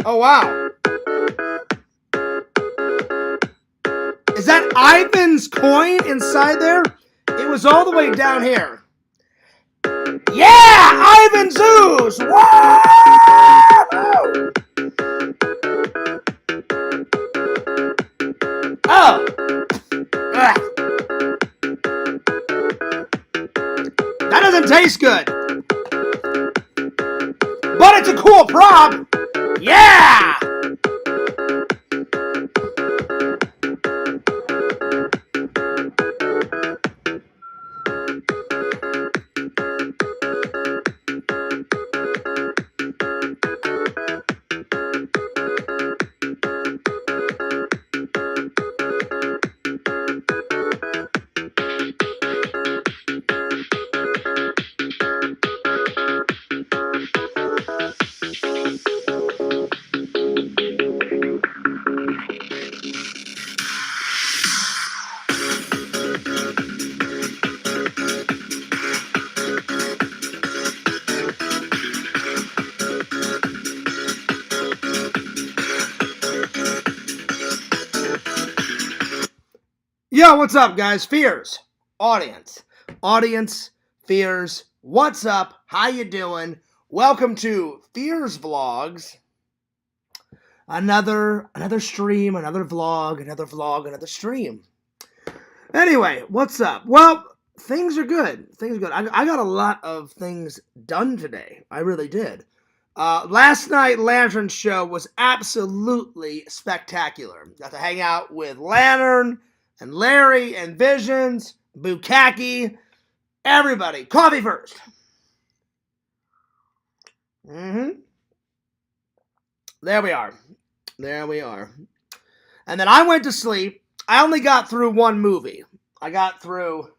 Oh, wow. Is that Ivan's coin inside there? It was all the way down here. Yeah! Ivan's ooze! Whoa! Oh! Ugh. That doesn't taste good. But it's a cool prop. Yeah! Yo, what's up, guys? Fears. Audience, Fears. What's up? How you doing? Welcome to Fears Vlogs. Another stream, another vlog, another stream. Anyway, what's up? Well, things are good. I got a lot of things done today. I really did. Last night, Lantern Show was absolutely spectacular. Got to hang out with Lantern and Larry and Visions, Bukaki, everybody. Coffee first. There we are. And then I went to sleep. I only got through one movie. I got through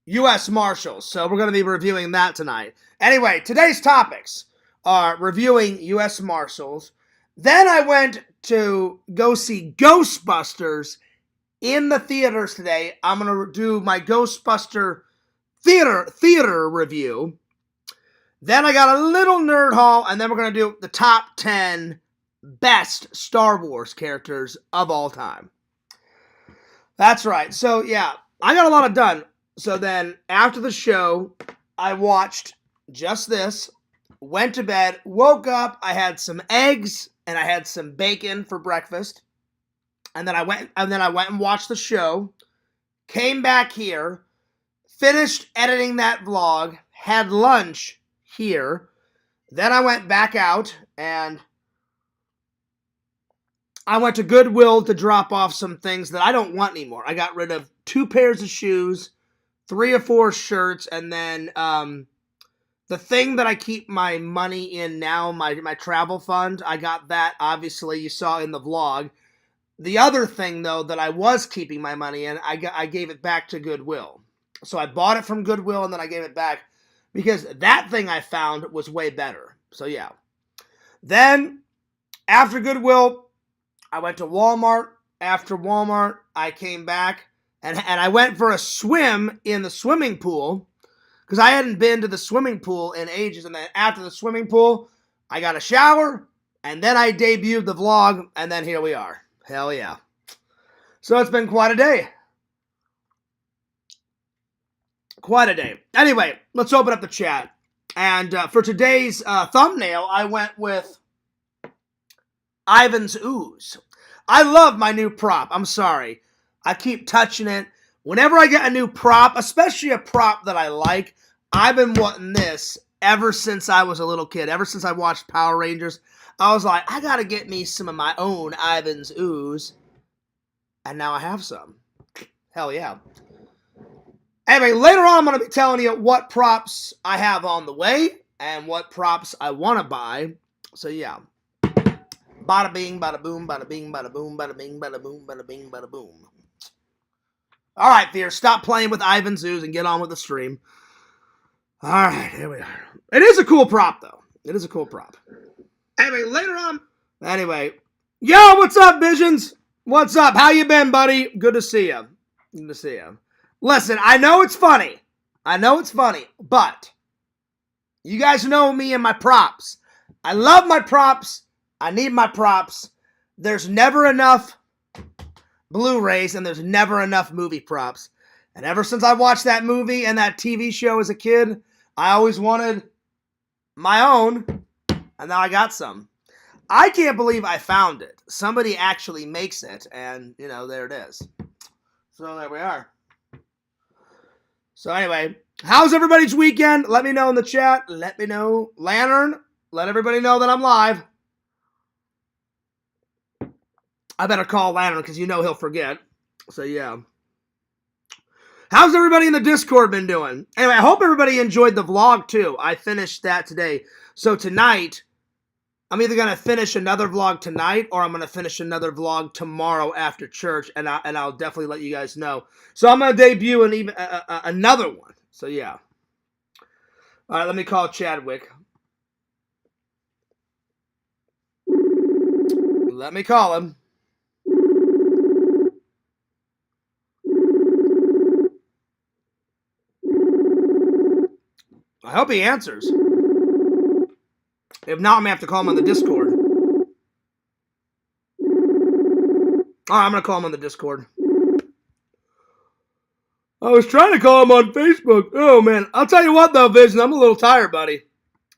U.S. Marshals, so we're going to be reviewing that tonight. Anyway, today's topics are reviewing U.S. Marshals. Then I went to go see Ghostbusters in the theaters today. I'm going to do my Ghostbuster theater review. Then I got a little nerd haul, and then we're going to do the top 10 best Star Wars characters of all time. That's right. So, yeah, I got a lot of done. So then, after the show, I watched just this, went to bed, woke up, I had some eggs, and I had some bacon for breakfast. And then I went and watched the show, came back here, finished editing that vlog, had lunch here. Then I went back out and I went to Goodwill to drop off some things that I don't want anymore. I got rid of 2 pairs of shoes, 3 or 4 shirts, and then the thing that I keep my money in now, my travel fund, I got that, obviously, you saw in the vlog. The other thing, though, that I was keeping my money in, I gave it back to Goodwill. So I bought it from Goodwill, and then I gave it back because that thing I found was way better. So, yeah. Then, after Goodwill, I went to Walmart. After Walmart, I came back, and I went for a swim in the swimming pool because I hadn't been to the swimming pool in ages. And then after the swimming pool, I got a shower, and then I debuted the vlog, and then here we are. Hell yeah. So it's been quite a day. Anyway, let's open up the chat. And for today's thumbnail, I went with Ivan's ooze. I love my new prop. I'm sorry. I keep touching it. Whenever I get a new prop, especially a prop that I like, I've been wanting this ever since I was a little kid. Ever since I watched Power Rangers. I was like, I gotta get me some of my own Ivan's ooze. And now I have some. Hell yeah. Anyway, later on I'm going to be telling you what props I have on the way and what props I want to buy. So yeah. Bada bing, bada boom, bada bing, bada boom, bada bing, bada boom, bada bing, bada boom. Alright, Fear, stop playing with Ivan's ooze and get on with the stream. Alright, here we are. It is a cool prop, though. It is a cool prop. Anyway, later on. Anyway. Yo, what's up, Visions? What's up? How you been, buddy? Good to see you. Good to see you. Listen, I know it's funny. But you guys know me and my props. I love my props. I need my props. There's never enough Blu-rays and there's never enough movie props. And ever since I watched that movie and that TV show as a kid, I always wanted my own, and now I got some. I can't believe I found it. Somebody actually makes it, and, there it is. So there we are. So anyway, how's everybody's weekend? Let me know in the chat. Let me know. Lantern, let everybody know that I'm live. I better call Lantern because he'll forget. So yeah. How's everybody in the Discord been doing? Anyway, I hope everybody enjoyed the vlog too. I finished that today. So tonight, I'm either going to finish another vlog tonight or I'm going to finish another vlog tomorrow after church, and I'll definitely let you guys know. So I'm going to debut another one. So yeah. All right, let me call Chadwick. Let me call him. I hope he answers. If not, I'm going to have to call him on the Discord. All right, I'm going to call him on the Discord. I was trying to call him on Facebook. Oh, man. I'll tell you what, though, Vision. I'm a little tired, buddy.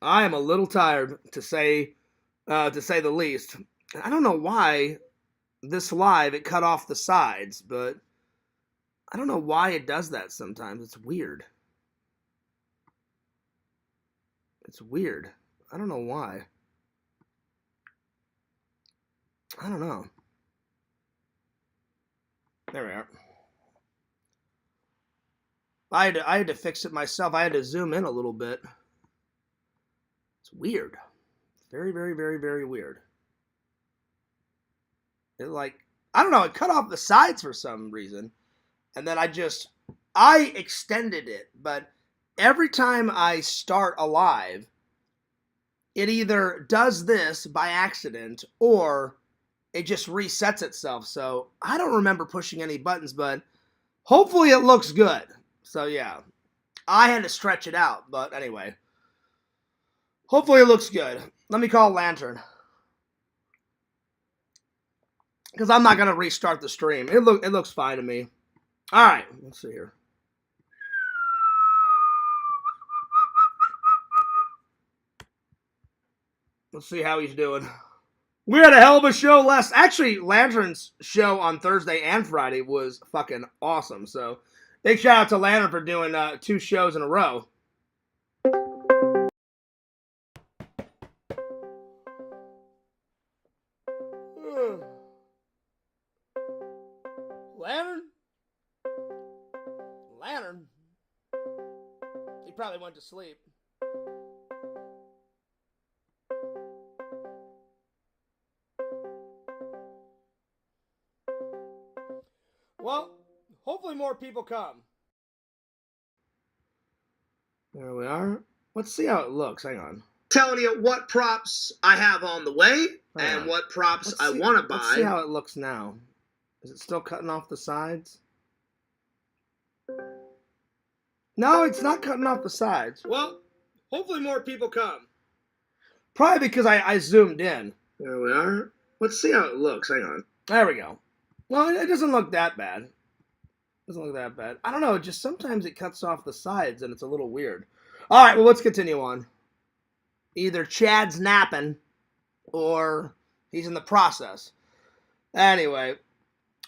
I am a little tired, to say the least. I don't know why this live, it cut off the sides, but I don't know why it does that sometimes. It's weird. It's weird. I don't know why. I don't know. There we are. I had to fix it myself. I had to zoom in a little bit. It's weird. Very, very, very, very weird. It I don't know, it cut off the sides for some reason. And then I extended it, but every time I start a live, it either does this by accident or it just resets itself. So I don't remember pushing any buttons, but hopefully it looks good. So yeah, I had to stretch it out, but anyway, hopefully it looks good. Let me call Lantern, because I'm not going to restart the stream. It looks fine to me. All right, let's see here. Let's see how he's doing. We had a hell of a show actually, Lantern's show on Thursday and Friday was fucking awesome. So, big shout out to Lantern for doing 2 shows in a row. Lantern? He probably went to sleep. Well, hopefully more people come. There we are. Let's see how it looks. Hang on. Telling you what props I have on the way and what props I want to buy. Let's see how it looks now. Is it still cutting off the sides? No, it's not cutting off the sides. Well, hopefully more people come. Probably because I zoomed in. There we are. Let's see how it looks. Hang on. There we go. Well, it doesn't look that bad. I don't know, just sometimes it cuts off the sides and it's a little weird. All right, well, let's continue on. Either Chad's napping or he's in the process. Anyway,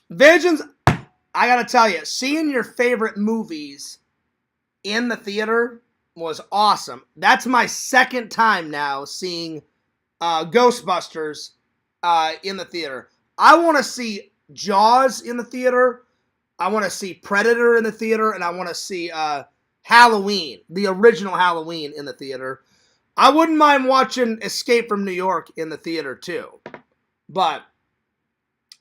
Visions, I gotta tell you, seeing your favorite movies in the theater was awesome. That's my second time now seeing Ghostbusters in the theater. I want to see Jaws in the theater. I want to see Predator in the theater, and I want to see Halloween, the original Halloween, in the theater. I wouldn't mind watching Escape from New York in the theater too. But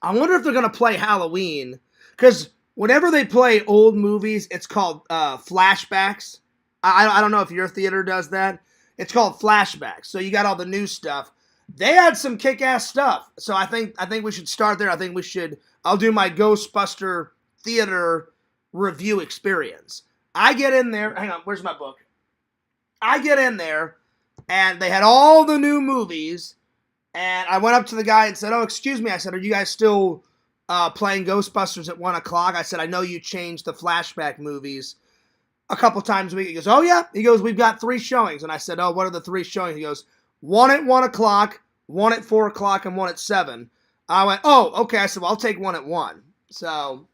I wonder if they're going to play Halloween, because whenever they play old movies, it's called flashbacks. I don't know if your theater does that. It's called flashbacks. So you got all the new stuff. They had some kick-ass stuff. So I think we should start there. I'll do my Ghostbuster theater review experience. I get in there. Hang on, where's my book? I get in there, and they had all the new movies, And I went up to the guy and said, "Oh, excuse me." I said, "Are you guys still playing Ghostbusters at 1 o'clock?" I said, "I know you changed the flashback movies a couple times a week." He goes, "Oh, yeah?" He goes, "We've got 3 showings." And I said, "Oh, what are the 3 showings?" He goes, "1 at 1 o'clock, 1 at 4 o'clock, and 1 at 7. I went, "Oh, okay." I said, "Well, I'll take 1 at 1. So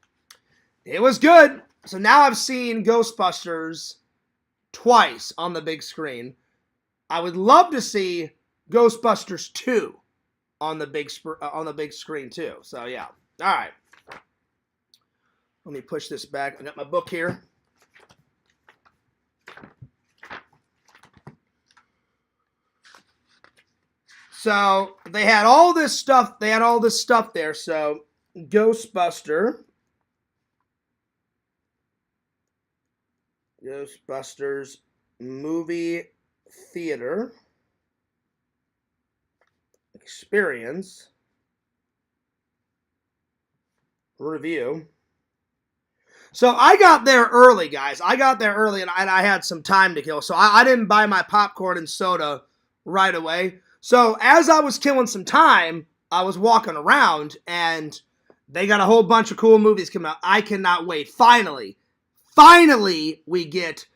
it was good. So now I've seen Ghostbusters twice on the big screen. I would love to see Ghostbusters 2 on the big screen too. So yeah. All right. Let me push this back. I got my book here. So they had all this stuff. They had all this stuff there. So Ghostbusters movie theater experience review. So I got there early, guys. I got there early, and I had some time to kill. So I didn't buy my popcorn and soda right away. So as I was killing some time, I was walking around, and they got a whole bunch of cool movies coming out. I cannot wait. Finally, we get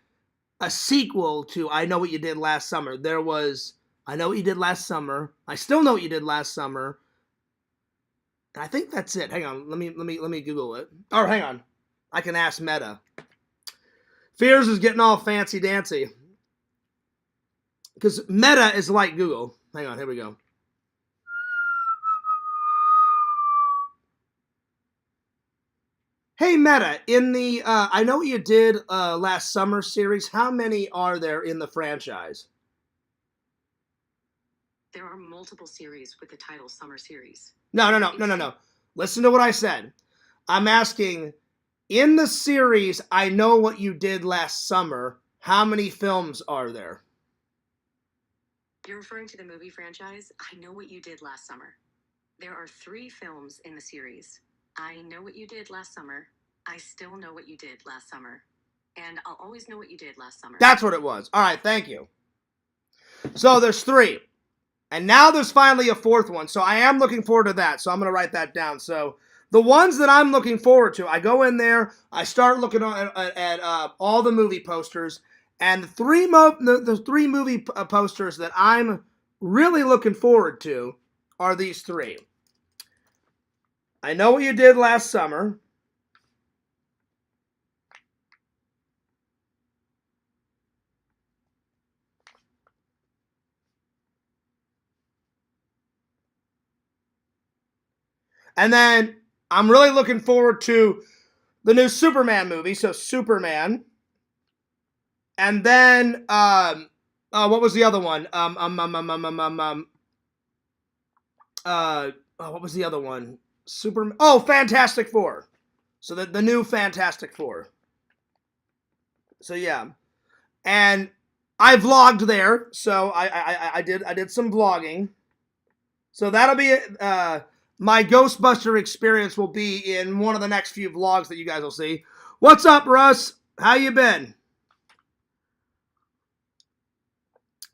a sequel to I Know What You Did Last Summer. There was I Know What You Did Last Summer. I Still Know What You Did Last Summer. I think that's it. Hang on. Let me Google it. Oh, hang on. I can ask Meta. Fears is getting all fancy dancy. Because Meta is like Google. Hang on, here we go. Hey Meta, in the I Know What You Did Last Summer series, how many are there in the franchise? There are multiple series with the title Summer Series. No. Listen to what I said. I'm asking, in the series I Know What You Did Last Summer, how many films are there? You're referring to the movie franchise I Know What You Did Last Summer. There are 3 films in the series. I Know What You Did Last Summer, I Still Know What You Did Last Summer, and I'll Always Know What You Did Last Summer. That's what it was. All right, thank you. So there's 3. And now there's finally a 4th one. So I am looking forward to that. So I'm going to write that down. So the ones that I'm looking forward to, I go in there, I start looking at all the movie posters. And the 3 movie posters that I'm really looking forward to are these 3. I Know What You Did Last Summer. And then I'm really looking forward to the new Superman movie. So Superman. And then, what was the other one? What was the other one? Fantastic Four. So the new Fantastic Four. So yeah, and I vlogged there. So I did some vlogging. So that'll be it. My Ghostbuster experience will be in one of the next few vlogs that you guys will see. What's up, Russ? How you been?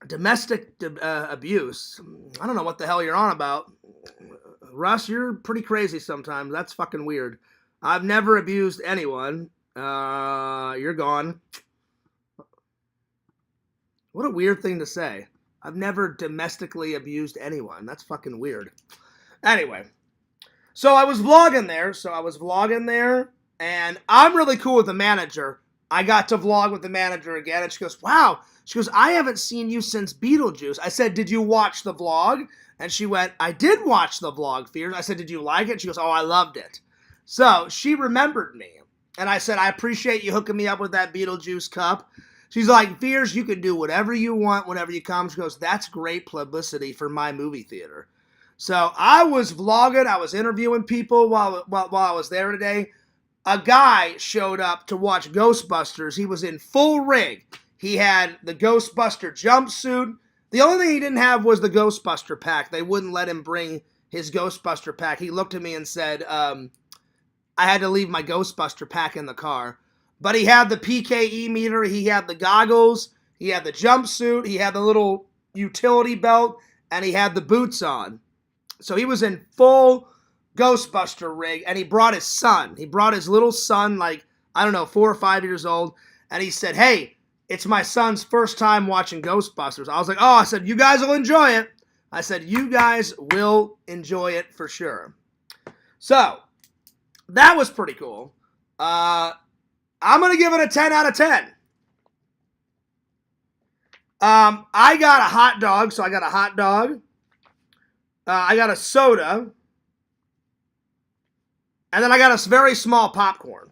Domestic abuse. I don't know what the hell you're on about. Russ, you're pretty crazy sometimes. That's fucking weird. I've never abused anyone. You're gone. What a weird thing to say. I've never domestically abused anyone. That's fucking weird. Anyway. So I was vlogging there. And I'm really cool with the manager. I got to vlog with the manager again. And she goes, wow. She goes, I haven't seen you since Beetlejuice. I said, did you watch the vlog? And she went, I did watch the vlog, Fears. I said, did you like it? She goes, oh, I loved it. So she remembered me. And I said, I appreciate you hooking me up with that Beetlejuice cup. She's like, Fears, you can do whatever you want whenever you come. She goes, that's great publicity for my movie theater. So I was vlogging. I was interviewing people while I was there today. A guy showed up to watch Ghostbusters. He was in full rig. He had the Ghostbuster jumpsuit. The only thing he didn't have was the Ghostbuster pack. They wouldn't let him bring his Ghostbuster pack. He looked at me and said, I had to leave my Ghostbuster pack in the car. But he had the PKE meter. He had the goggles. He had the jumpsuit. He had the little utility belt. and he had the boots on. So he was in full Ghostbuster rig, and he brought his son. He brought his little son, like, I don't know, 4 or 5 years old, and he said, hey, it's my son's first time watching Ghostbusters. I was like, oh, I said, you guys will enjoy it. I said, you guys will enjoy it for sure. So, that was pretty cool. I'm going to give it a 10 out of 10. I got a hot dog, so I got a hot dog. I got a soda. And then I got a very small popcorn.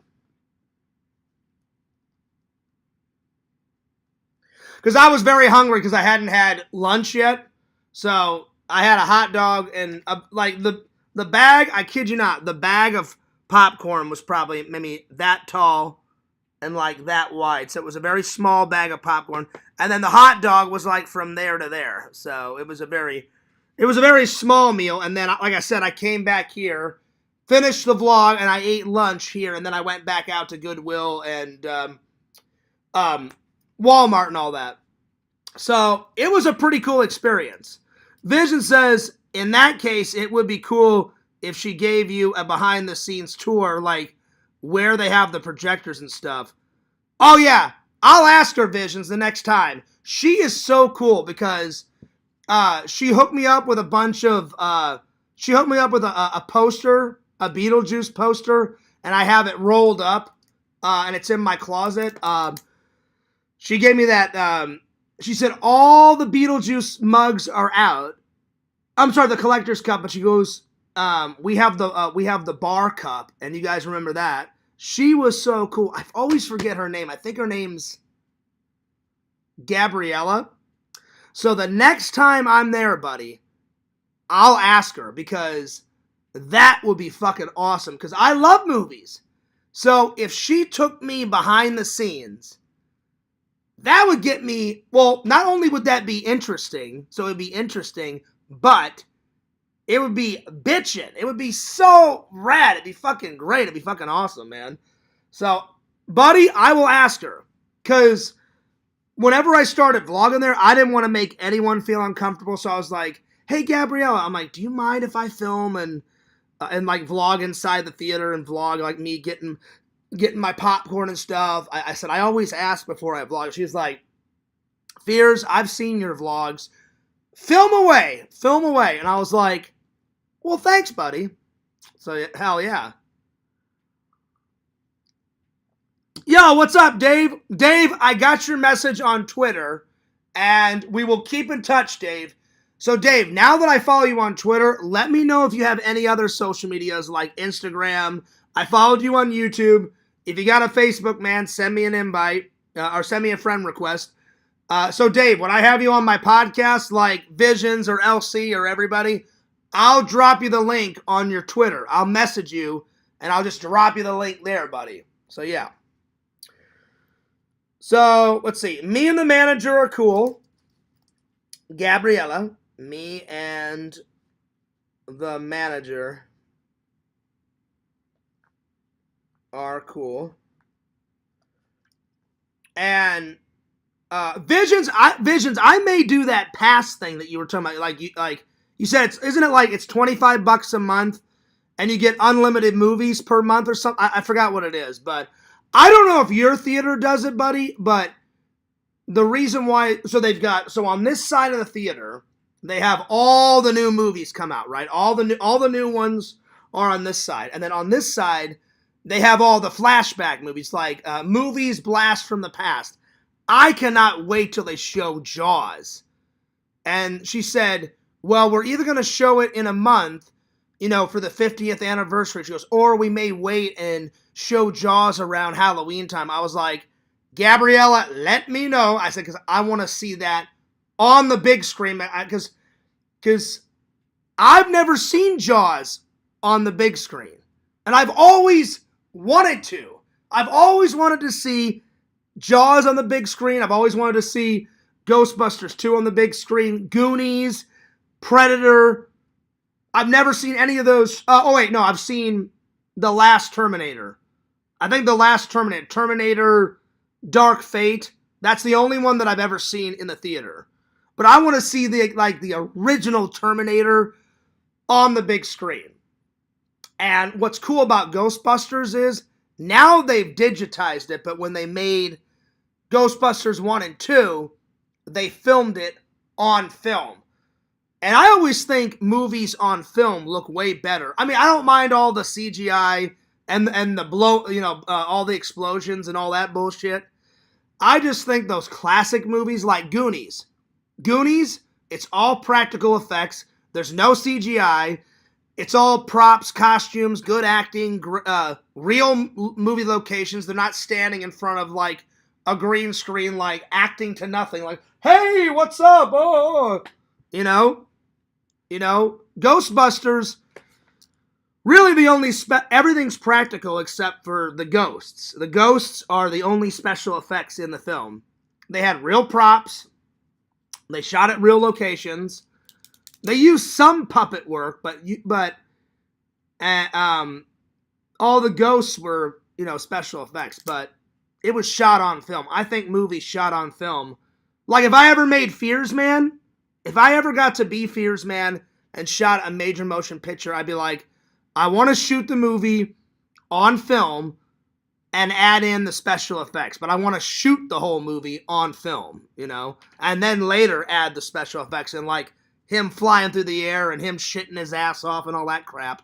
Because I was very hungry because I hadn't had lunch yet. So I had a hot dog and like the bag, I kid you not, the bag of popcorn was probably maybe that tall and like that wide. So it was a very small bag of popcorn. And then the hot dog was like from there to there. So it was a very small meal. And then, like I said, I came back here, finished the vlog, and I ate lunch here. And then I went back out to Goodwill and Walmart and all that. So it was a pretty cool experience. Vision says, in that case, it would be cool if she gave you a behind the scenes tour, like where they have the projectors and stuff. Oh yeah, I'll ask her, Visions, the next time. She is so cool because she hooked me up with a bunch of, she hooked me up with a poster, a Beetlejuice poster, and I have it rolled up, and it's in my closet. She gave me that, she said all the Beetlejuice mugs are out. I'm sorry, the collector's cup, but she goes, we have the bar cup, and you guys remember that. She was so cool. I always forget her name. I think her name's Gabriella. So the next time I'm there, buddy, I'll ask her because that would be fucking awesome because I love movies. So if she took me behind the scenes, that would get me, well, not only would that be interesting, so it would be interesting, but it would be bitchin'. It would be so rad. It'd be fucking great. It'd be fucking awesome, man. So, buddy, I will ask her. Because whenever I started vlogging there, I didn't want to make anyone feel uncomfortable. So I was like, hey, Gabriella, I'm like, do you mind if I film and like vlog inside the theater and vlog like me getting my popcorn and stuff? I said, I always ask before I vlog. She's like, Fears, I've seen your vlogs. Film away. And I was like, well, thanks, buddy. So, hell yeah. Yo, what's up, Dave? Dave, I got your message on Twitter, and we will keep in touch, Dave. So, Dave, now that I follow you on Twitter, let me know if you have any other social medias like Instagram. I followed you on YouTube. If you got a Facebook, man, send me an invite or send me a friend request. So, Dave, when I have you on my podcast, like Visions or LC or everybody, I'll drop you the link on your Twitter. I'll message you, and I'll just drop you the link there, buddy. So, yeah. So, let's see. Me and the manager are cool. Gabriella. Me and the manager are cool. And Visions, I may do that pass thing that you were talking about. Like you said, isn't it like it's $25 a month and you get unlimited movies per month or something? I forgot what it is, but I don't know if your theater does it, buddy, but the reason why, so on this side of the theater, they have all the new movies come out, right? All the new ones are on this side. And then on this side, they have all the flashback movies, like movies blast from the past. I cannot wait till they show Jaws. And she said, well, we're either going to show it in a month, for the 50th anniversary. She goes, or we may wait and show Jaws around Halloween time. I was like, Gabriella, let me know. I said, because I want to see that on the big screen. Because I've never seen Jaws on the big screen. And I've always wanted to. I've always wanted to see Jaws on the big screen. I've always wanted to see Ghostbusters 2 on the big screen. Goonies, Predator. I've never seen any of those. I've seen The Last Terminator. I think The Last Terminator, Dark Fate. That's the only one that I've ever seen in the theater. but I want to see the original Terminator on the big screen. And what's cool about Ghostbusters is now they've digitized it, but when they made Ghostbusters 1 and 2, they filmed it on film. And I always think movies on film look way better. I mean, I don't mind all the CGI and the blow, all the explosions and all that bullshit. I just think those classic movies like Goonies, it's all practical effects. There's no CGI. It's all props, costumes, good acting, real movie locations. They're not standing in front of like a green screen, like acting to nothing. Like, hey, what's up? Oh, Ghostbusters. Really, the only everything's practical except for the ghosts. The ghosts are the only special effects in the film. They had real props. They shot at real locations. They used some puppet work, but all the ghosts were, special effects, but it was shot on film. I think movies shot on film. Like, if I ever made Fears Man, if I ever got to be Fears Man and shot a major motion picture, I'd be like, I want to shoot the movie on film and add in the special effects, but I want to shoot the whole movie on film, and then later add the special effects and like him flying through the air and him shitting his ass off and all that crap,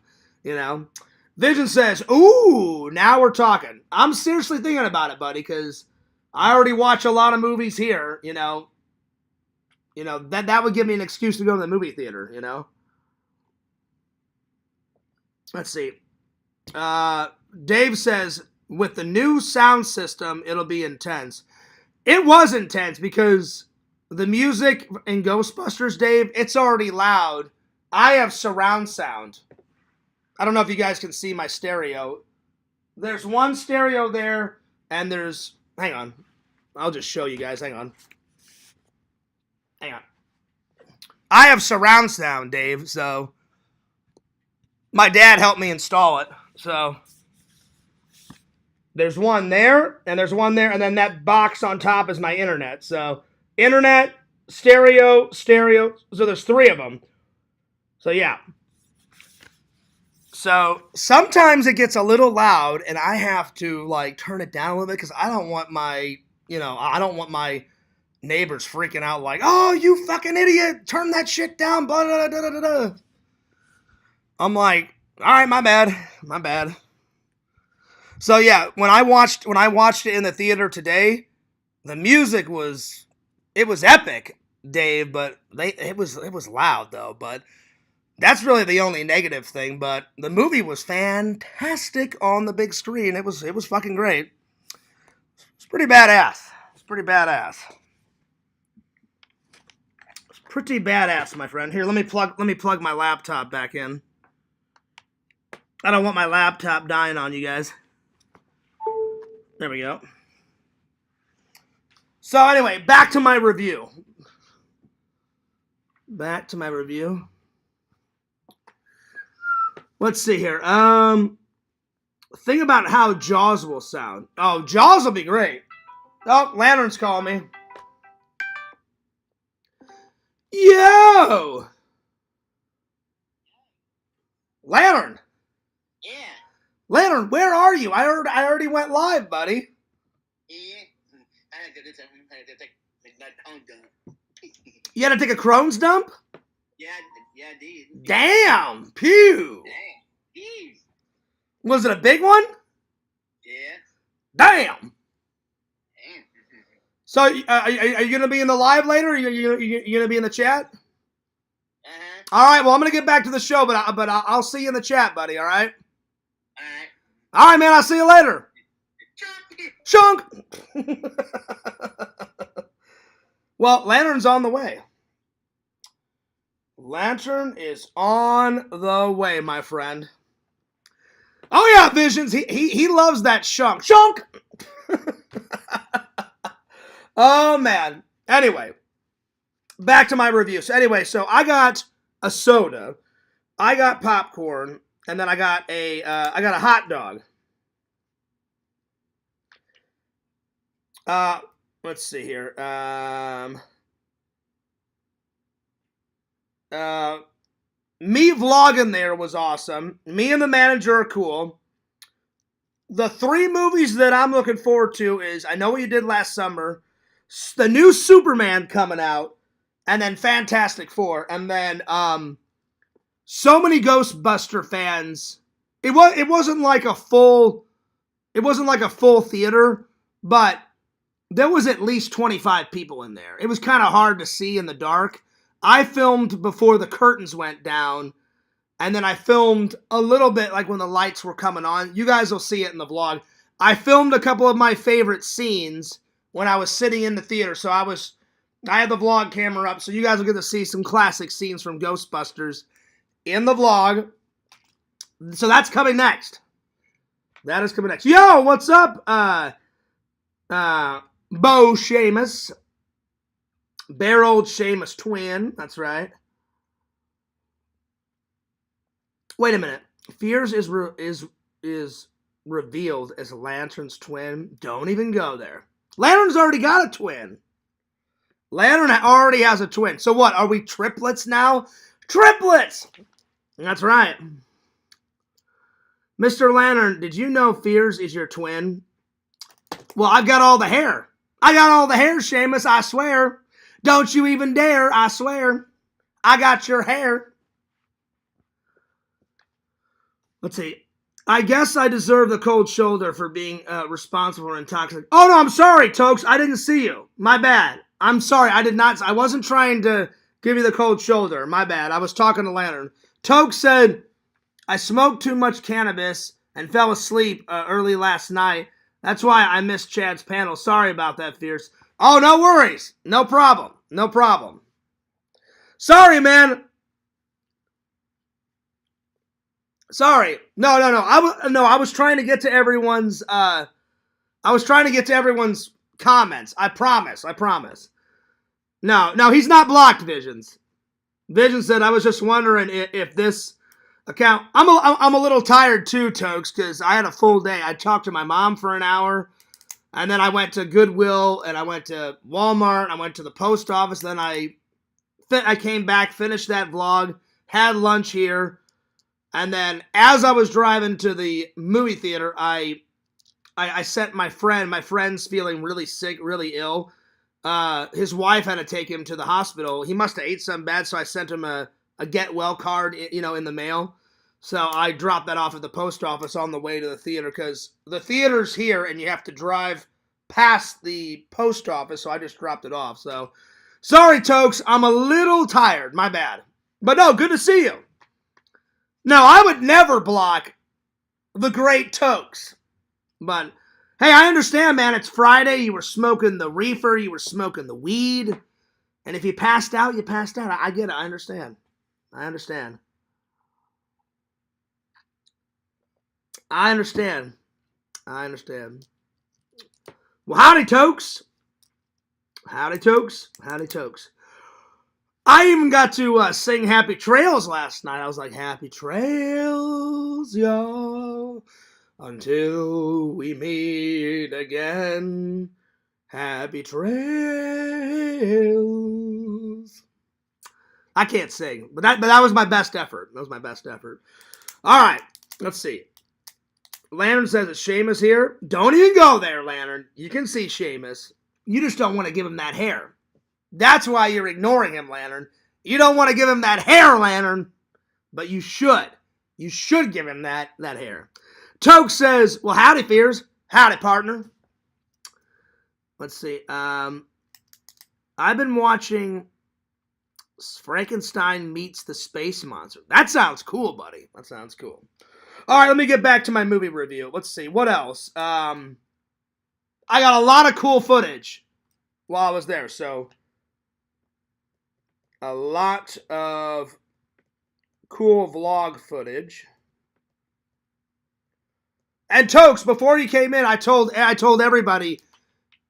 Vision says, ooh, now we're talking. I'm seriously thinking about it, buddy, because I already watch a lot of movies here, that would give me an excuse to go to the movie theater, Let's see. Dave says, with the new sound system, it'll be intense. It was intense because the music in Ghostbusters, Dave, it's already loud. I have surround sound. I don't know if you guys can see my stereo. There's one stereo there, and there's... Hang on. I'll just show you guys. Hang on. I have surround sound, Dave, so... My dad helped me install it, so... There's one there, and there's one there, and then that box on top is my internet. So, internet, stereo. So there's 3 of them. So, yeah. So, sometimes it gets a little loud, and I have to, like, turn it down a little bit, because I don't want my, neighbors freaking out like, oh, you fucking idiot, turn that shit down, blah, blah, blah, blah, blah. I'm like, all right, my bad. So yeah, when I watched it in the theater today, the music was epic, Dave, but it was loud though, but that's really the only negative thing, but the movie was fantastic on the big screen. It was fucking great. It's pretty badass. Pretty badass, my friend. Here, let me plug my laptop back in. I don't want my laptop dying on you guys. There we go. So anyway, back to my review. Let's see here. Think about how Jaws will sound. Oh, Jaws will be great. Oh, Lantern's calling me. Yo! Lantern! Yeah. Lantern, where are you? I already went live, buddy. Yeah. I had to take that Crohn's dump. You had to take a Crohn's dump? Yeah, I did. Damn! Pew! Damn. Was it a big one? Yeah. Damn! So, are you going to be in the live later? Are you going to be in the chat? Uh-huh. All right, well, I'm going to get back to the show, but I'll see you in the chat, buddy, all right? Alright. All right, man, I'll see you later. Chunk! Well, Lantern's on the way. Lantern is on the way, my friend. Oh, yeah, Visions. He loves that shunk. Chunk! Oh, man. Anyway, back to my review. So I got a soda, I got popcorn, and then I got a hot dog. Let's see here. Me vlogging there was awesome. Me and the manager are cool. The 3 movies that I'm looking forward to is I Know What You Did Last Summer, the new Superman coming out, and then Fantastic Four, and then so many Ghostbuster fans. It wasn't like a full theater, but there was at least 25 people in there. It was kind of hard to see in the dark. I filmed before the curtains went down, and then I filmed a little bit like when the lights were coming on. You guys will see it in the vlog. I filmed a couple of my favorite scenes when I was sitting in the theater. So I had the vlog camera up, so you guys will get to see some classic scenes from Ghostbusters in the vlog. So that's coming next. That is coming next. Yo, what's up? Bo Seamus. Bear old Seamus twin. That's right. Wait a minute. Fears is revealed as Lantern's twin. Don't even go there. Lantern's already got a twin. Lantern already has a twin. So what? Are we triplets now? Triplets! That's right. Mr. Lantern, did you know Fears is your twin? Well, I've got all the hair. I got all the hair, Seamus, I swear. Don't you even dare, I swear. I got your hair. Let's see. I guess I deserve the cold shoulder for being responsible for intoxication. Oh, no, I'm sorry, Tokes. I didn't see you. My bad. I'm sorry. I wasn't trying to give you the cold shoulder. My bad. I was talking to Lantern. Tokes said, I smoked too much cannabis and fell asleep early last night. That's why I missed Chad's panel. Sorry about that, Fierce. Oh, no worries. No problem. No problem. Sorry, man. Sorry. No. I was trying to get to everyone's comments. I promise. No, he's not blocked, Visions. Visions said, I was just wondering if this account... I'm a little tired too, Tokes, because I had a full day. I talked to my mom for an hour, and then I went to Goodwill, and I went to Walmart, I went to the post office, then I came back, finished that vlog, had lunch here, and then as I was driving to the movie theater, I sent my friend's feeling really sick, really ill. His wife had to take him to the hospital. He must have ate something bad, so I sent him a get well card, in the mail. So I dropped that off at the post office on the way to the theater, because the theater's here and you have to drive past the post office, so I just dropped it off. So, sorry, Tokes, I'm a little tired, my bad. But no, good to see you. No, I would never block the great Tokes. But, hey, I understand, man. It's Friday. You were smoking the reefer. You were smoking the weed. And if you passed out, you passed out. I get it. I understand. I understand. Well, howdy, Tokes. Howdy, Tokes. I even got to sing Happy Trails last night. I was like, Happy Trails, y'all, until we meet again. Happy Trails. I can't sing, but that was my best effort. All right, let's see. Lantern says that Seamus here. Don't even go there, Lantern. You can see Seamus. You just don't want to give him that hair. That's why you're ignoring him, Lantern. You don't want to give him that hair, Lantern. But you should. You should give him that hair. Toke says, well, howdy, Fears. Howdy, partner. Let's see. I've been watching Frankenstein Meets the Space Monster. That sounds cool, buddy. That sounds cool. All right, let me get back to my movie review. Let's see. What else? I got a lot of cool footage while I was there, so... a lot of cool vlog footage. And Tokes, before you came in, I told everybody,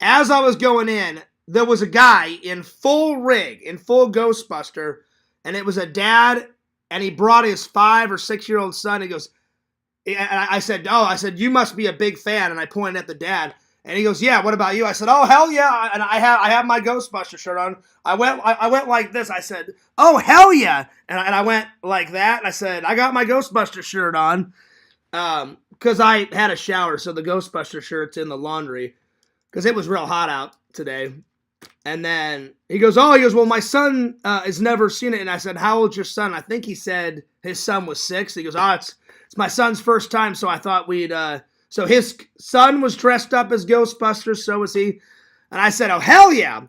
as I was going in, there was a guy in full rig, in full Ghostbuster, and it was a dad, and he brought his 5 or 6-year-old son. He goes, and I said, you must be a big fan, and I pointed at the dad. And he goes, yeah, what about you? I said, oh, hell yeah. And I have my Ghostbuster shirt on. I went like this. I said, oh, hell yeah. And I went like that. I said, I got my Ghostbuster shirt on. Because I had a shower, so the Ghostbuster shirt's in the laundry. Because it was real hot out today. And then he goes, well, my son has never seen it. And I said, how old's your son? I think he said his son was 6. He goes, it's my son's first time, so I thought we'd... So his son was dressed up as Ghostbusters, so was he. And I said, oh, hell yeah.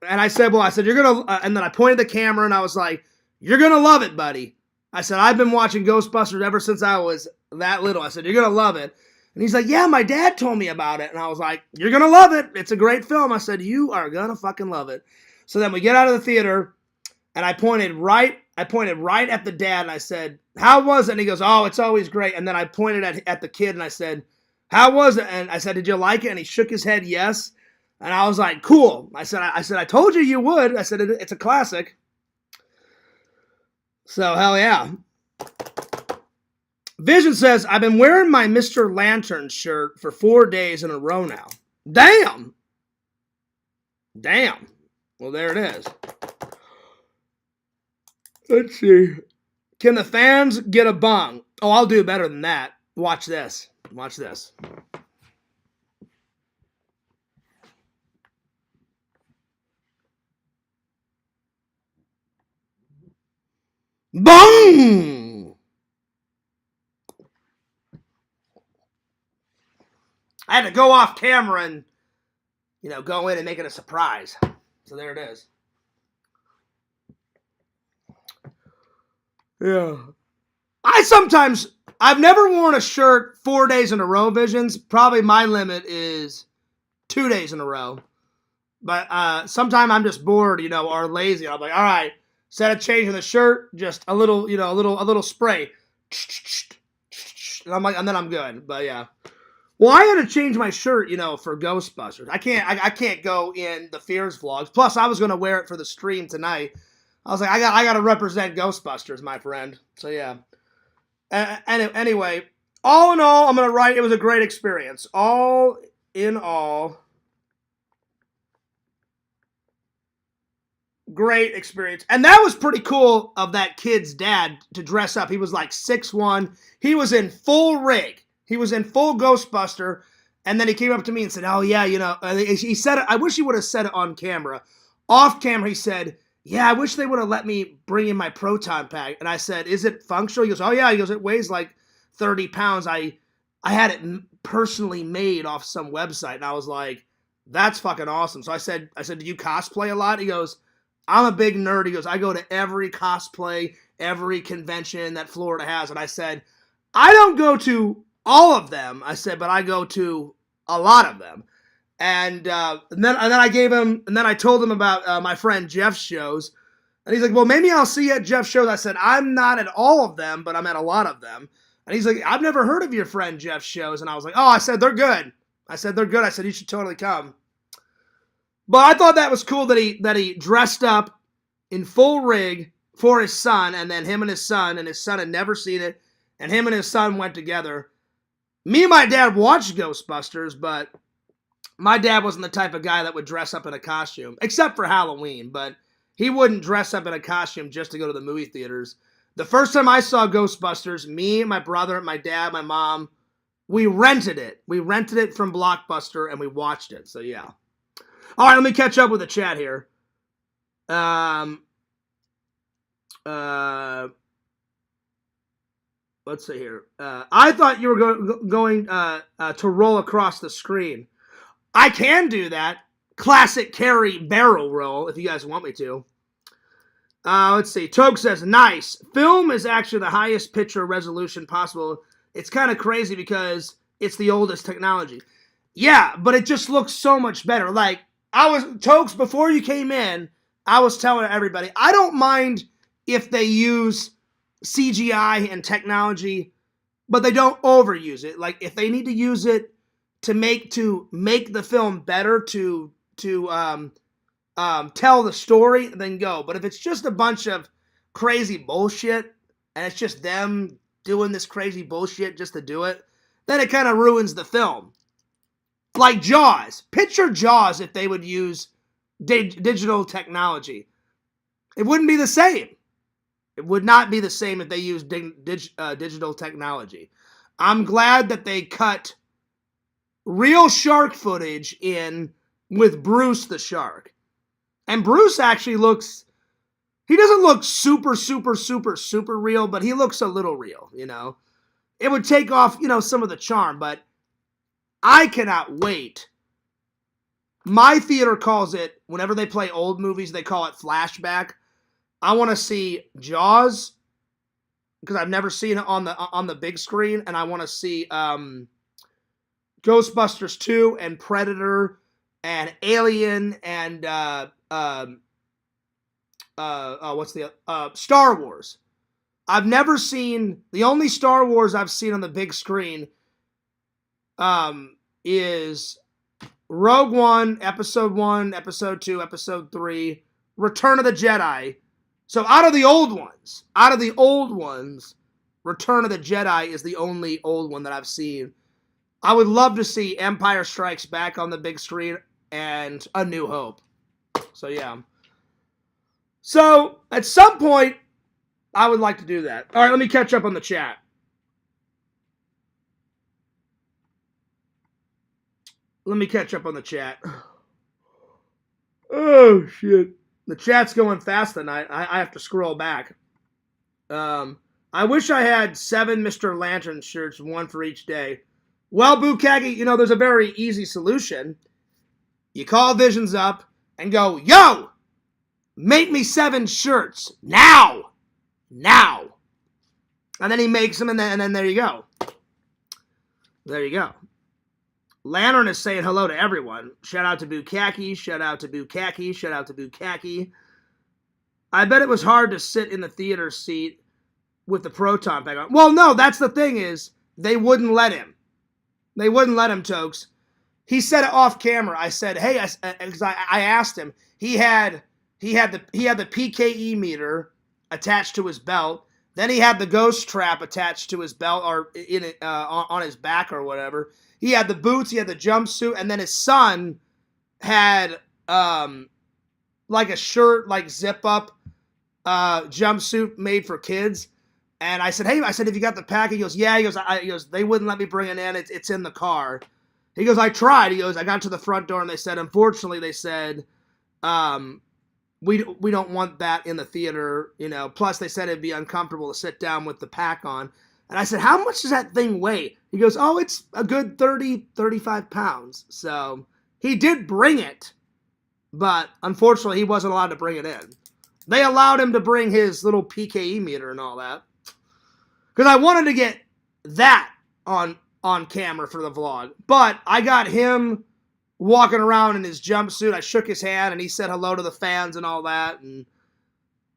And I said, you're going to... and then I pointed the camera, and I was like, you're going to love it, buddy. I said, I've been watching Ghostbusters ever since I was that little. I said, you're going to love it. And he's like, yeah, my dad told me about it. And I was like, you're going to love it. It's a great film. I said, you are going to fucking love it. So then we get out of the theater, and I pointed right at the dad, and I said, how was it? And he goes, oh, it's always great. And then I pointed at the kid, and I said, how was it? And I said, did you like it? And he shook his head, yes. And I was like, cool. I said, I told you would. I said, it's a classic. So, hell yeah. Vision says, I've been wearing my Mr. Lantern shirt for 4 days in a row now. Damn. Well, there it is. Let's see. Can the fans get a bong? Oh, I'll do better than that. Watch this. Bong! I had to go off camera and, go in and make it a surprise. So there it is. Yeah. I've never worn a shirt 4 days in a row, Visions. Probably my limit is 2 days in a row. But sometimes I'm just bored, or lazy. I'm like, all right, instead of changing the shirt, just a little, a little spray. And then I'm good. But yeah. Well, I had to change my shirt, for Ghostbusters. I can't go in the Fears vlogs. Plus, I was going to wear it for the stream tonight. I was like, I got to represent Ghostbusters, my friend. So yeah. Anyway, all in all, I'm going to write, it was a great experience. All in all, great experience. And that was pretty cool of that kid's dad to dress up. He was like 6'1". He was in full rig. He was in full Ghostbuster, and then he came up to me and said, oh, yeah, he said it. I wish he would have said it on camera. Off camera, he said, yeah, I wish they would have let me bring in my proton pack. And I said, is it functional? He goes, oh, yeah. He goes, it weighs like 30 pounds. I had it personally made off some website, and I was like, that's fucking awesome. So I said, do you cosplay a lot? He goes, I'm a big nerd. He goes, I go to every cosplay, every convention that Florida has. And I said, I don't go to all of them, I said, but I go to a lot of them. And then I told him about my friend Jeff's shows. And he's like, well, maybe I'll see you at Jeff's shows. I said, I'm not at all of them, but I'm at a lot of them. And he's like, I've never heard of your friend Jeff's shows. And I was like, oh, I said, they're good. I said, you should totally come. But I thought that was cool that he dressed up in full rig for his son, and then him and his son had never seen it, and him and his son went together. Me and my dad watched Ghostbusters, but my dad wasn't the type of guy that would dress up in a costume, except for Halloween, but he wouldn't dress up in a costume just to go to the movie theaters. The first time I saw Ghostbusters, me, my brother, my dad, my mom, we rented it. We rented it from Blockbuster, and we watched it, so yeah. All right, let me catch up with the chat here. Let's see here. I thought you were going to roll across the screen. I can do that. Classic Carrie barrel roll, if you guys want me to. Let's see. Toke says, nice. Film is actually the highest picture resolution possible. It's kind of crazy because it's the oldest technology. Yeah, but it just looks so much better. Like, Tokes, before you came in, I was telling everybody, I don't mind if they use CGI and technology, but they don't overuse it. Like, if they need to use it to make the film better, to tell the story, then go. But if it's just a bunch of crazy bullshit, and it's just them doing this crazy bullshit just to do it, then it kind of ruins the film. Like Jaws. Picture Jaws if they would use digital technology. It wouldn't be the same. It would not be the same if they used digital technology. I'm glad that they cut real shark footage in with Bruce the shark. And Bruce actually looks, he doesn't look super, super, super, super real, but he looks a little real, you know. It would take off, you know, some of the charm, but I cannot wait. My theater calls it, whenever they play old movies, they call it flashback. I want to see Jaws, because I've never seen it on the big screen, and I want to see Ghostbusters 2 and Predator and Alien and what's the Star Wars. I've never seen, the only Star Wars I've seen on the big screen is Rogue One, Episode 1, Episode 2, Episode 3, Return of the Jedi. So out of the old ones, Return of the Jedi is the only old one that I've seen. I would love to see Empire Strikes Back on the big screen and A New Hope. So yeah. So at some point, I would like to do that. All right, let me catch up on the chat. Oh, shit. The chat's going fast tonight. I have to scroll back. I wish I had 7 Mr. Lantern shirts, 1 for each day. Well, Bukagi, you know, there's a very easy solution. You call Visions up and go, yo, make me 7 shirts. Now. And then he makes them, and then there you go. There you go. Lantern is saying hello to everyone. Shout out to Bukaki. I bet it was hard to sit in the theater seat with the proton pack on. Well, no, that's the thing is, they wouldn't let him. Tokes. He said it off camera. I said, hey, because I asked him. He had the PKE meter attached to his belt. Then he had the ghost trap attached to his belt or on his back or whatever. He had the boots, he had the jumpsuit, and then his son had like a shirt, like zip up jumpsuit made for kids. And I said, hey, have you got the pack? He goes, yeah. He goes, they wouldn't let me bring it in. It's in the car. He goes, I tried. He goes, I got to the front door and they said, unfortunately, we don't want that in the theater, you know. Plus, they said it'd be uncomfortable to sit down with the pack on. And I said, how much does that thing weigh? He goes, oh, it's a good 30, 35 pounds. So he did bring it, but unfortunately, he wasn't allowed to bring it in. They allowed him to bring his little PKE meter and all that. Because I wanted to get that on camera for the vlog. But I got him walking around in his jumpsuit. I shook his hand, and he said hello to the fans and all that. And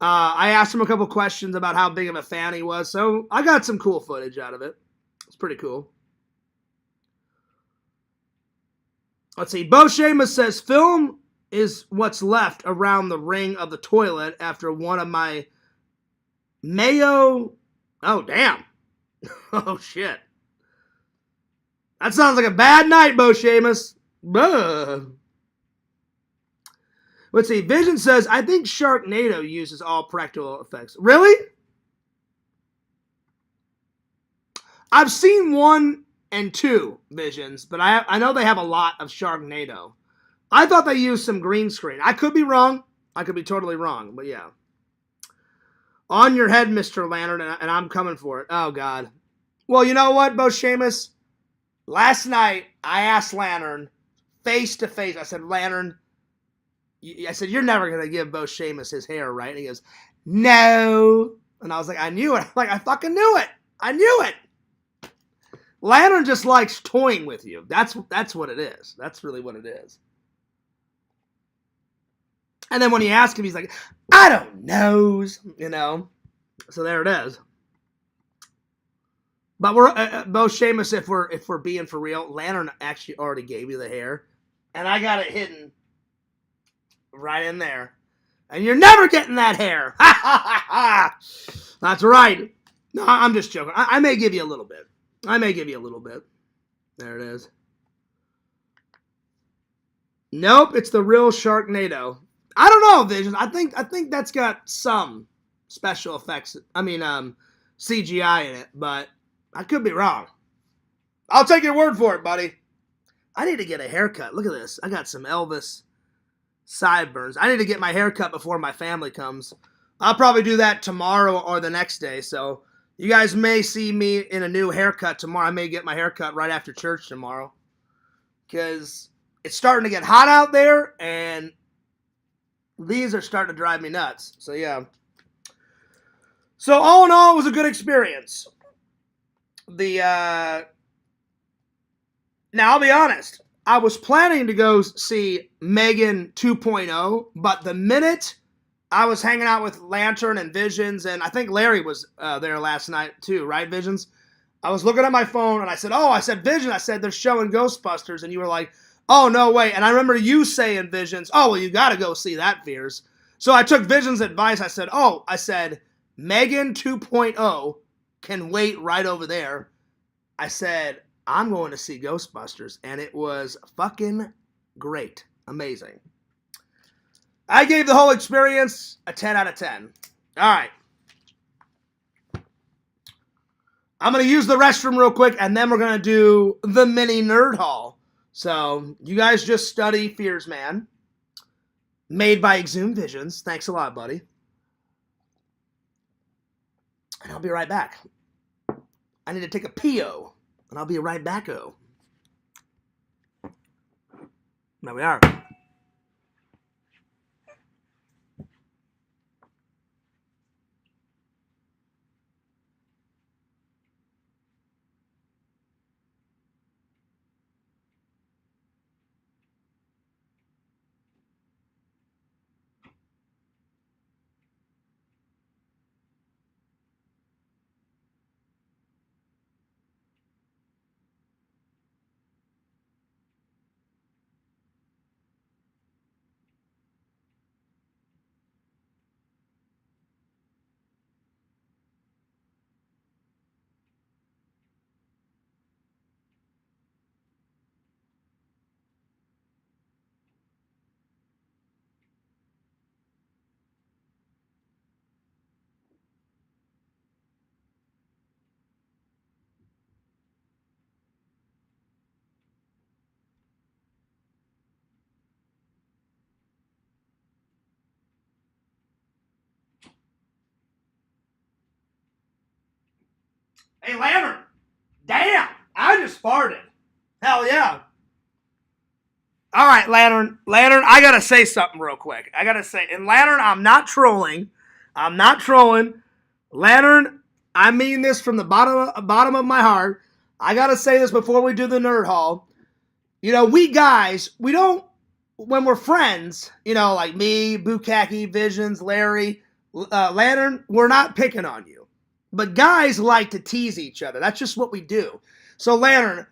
I asked him a couple questions about how big of a fan he was. So I got some cool footage out of it. It's pretty cool. Let's see. Bo Shamus says, film is what's left around the ring of the toilet after one of my mayo... Oh, damn. Oh, shit. That sounds like a bad night, Bo Shamus. Let's see. Vision says, I think Sharknado uses all practical effects. Really? I've seen 1 and 2 Visions, but I know they have a lot of Sharknado. I thought they used some green screen. I could be wrong. I could be totally wrong, but yeah. On your head, Mr. Lantern, and I'm coming for it. Oh, God. Well, you know what, Bo Shamus? Last night, I asked Lantern, face to face, I said, Lantern, you're never going to give Bo Shamus his hair, right? And he goes, no. And I was like, I knew it. I fucking knew it. I knew it. Lantern just likes toying with you. That's what it is. That's really what it is. And then when you ask him, he's like, I don't know, you know. So there it is. But we're Bo Shamus, if we're being for real, Lantern actually already gave you the hair, and I got it hidden right in there, and you're never getting that hair. Ha ha ha ha! That's right. No, I'm just joking. I may give you a little bit. There it is. Nope, it's the real Sharknado. I don't know, Vision. I think that's got some special effects. CGI in it, but I could be wrong. I'll take your word for it, buddy. I need to get a haircut. Look at this. I got some Elvis sideburns. I need to get my haircut before my family comes. I'll probably do that tomorrow or the next day. So you guys may see me in a new haircut tomorrow. I may get my haircut right after church tomorrow. Because it's starting to get hot out there, and these are starting to drive me nuts. So, yeah. So, all in all, it was a good experience. Now, I'll be honest. I was planning to go see Megan 2.0, but the minute I was hanging out with Lantern and Visions, and I think Larry was there last night too, right, Visions? I was looking at my phone, and I said, Vision, I said, they're showing Ghostbusters, and you were like, oh, no way. And I remember you saying, Visions, oh, well, you got to go see that, Fears. So I took Visions' advice. I said, Megan 2.0 can wait right over there. I said, I'm going to see Ghostbusters, and it was fucking great. Amazing. I gave the whole experience a 10 out of 10. All right. I'm going to use the restroom real quick, and then we're going to do the mini nerd haul. So, you guys just study Fears Man. Made by Exhumed Visions. Thanks a lot, buddy. And I'll be right back. I need to take a pee-o, and I'll be right back-o. There we are. Hey, Lantern! Damn! I just farted. Hell yeah. All right, Lantern. Lantern, I got to say something real quick. And Lantern, I'm not trolling. Lantern, I mean this from the bottom of my heart. I got to say this before we do the nerd haul. You know, we guys, we don't, when we're friends, you know, like me, Bukaki, Visions, Larry, Lantern, we're not picking on you. But guys like to tease each other. That's just what we do. So, Lantern,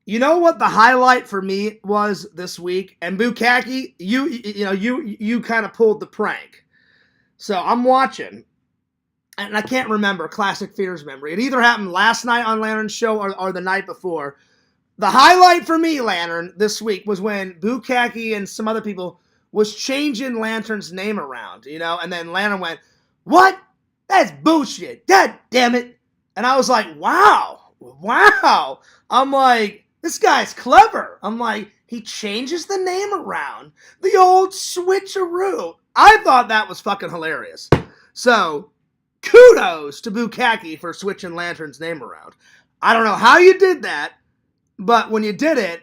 you know what the highlight for me was this week? And Bukaki, you kind of pulled the prank. So I'm watching, and I can't remember, classic Fears memory. It either happened last night on Lantern's show or the night before. The highlight for me, Lantern, this week was when Bukaki and some other people was changing Lantern's name around, you know? And then Lantern went, what? That's bullshit. God damn it. And I was like, wow. I'm like, this guy's clever. I'm like, he changes the name around. The old switcheroo. I thought that was fucking hilarious. So, kudos to Bukaki for switching Lantern's name around. I don't know how you did that, but when you did it,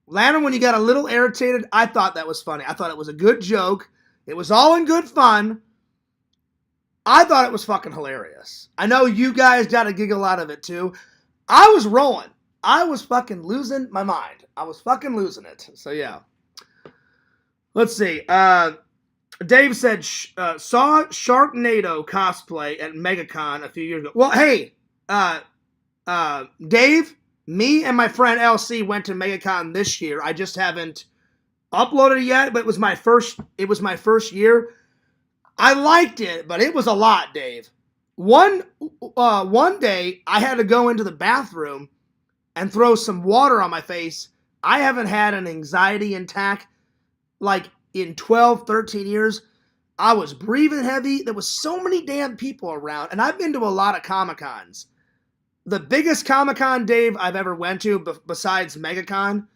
Lantern, when you got a little irritated, I thought that was funny. I thought it was a good joke. It was all in good fun. I thought it was fucking hilarious. I know you guys got a giggle out of it too. I was rolling. I was fucking losing my mind. I was fucking losing it. So yeah. Let's see. Dave said, saw Sharknado cosplay at MegaCon a few years ago. Well, hey, Dave, me and my friend LC went to MegaCon this year. I just haven't uploaded it yet, but it was my first year. I liked it, but it was a lot, Dave. One day, I had to go into the bathroom and throw some water on my face. I haven't had an anxiety attack like in 12, 13 years. I was breathing heavy. There was so many damn people around, and I've been to a lot of Comic-Cons. The biggest Comic-Con, Dave, I've ever went to, besides MegaCon,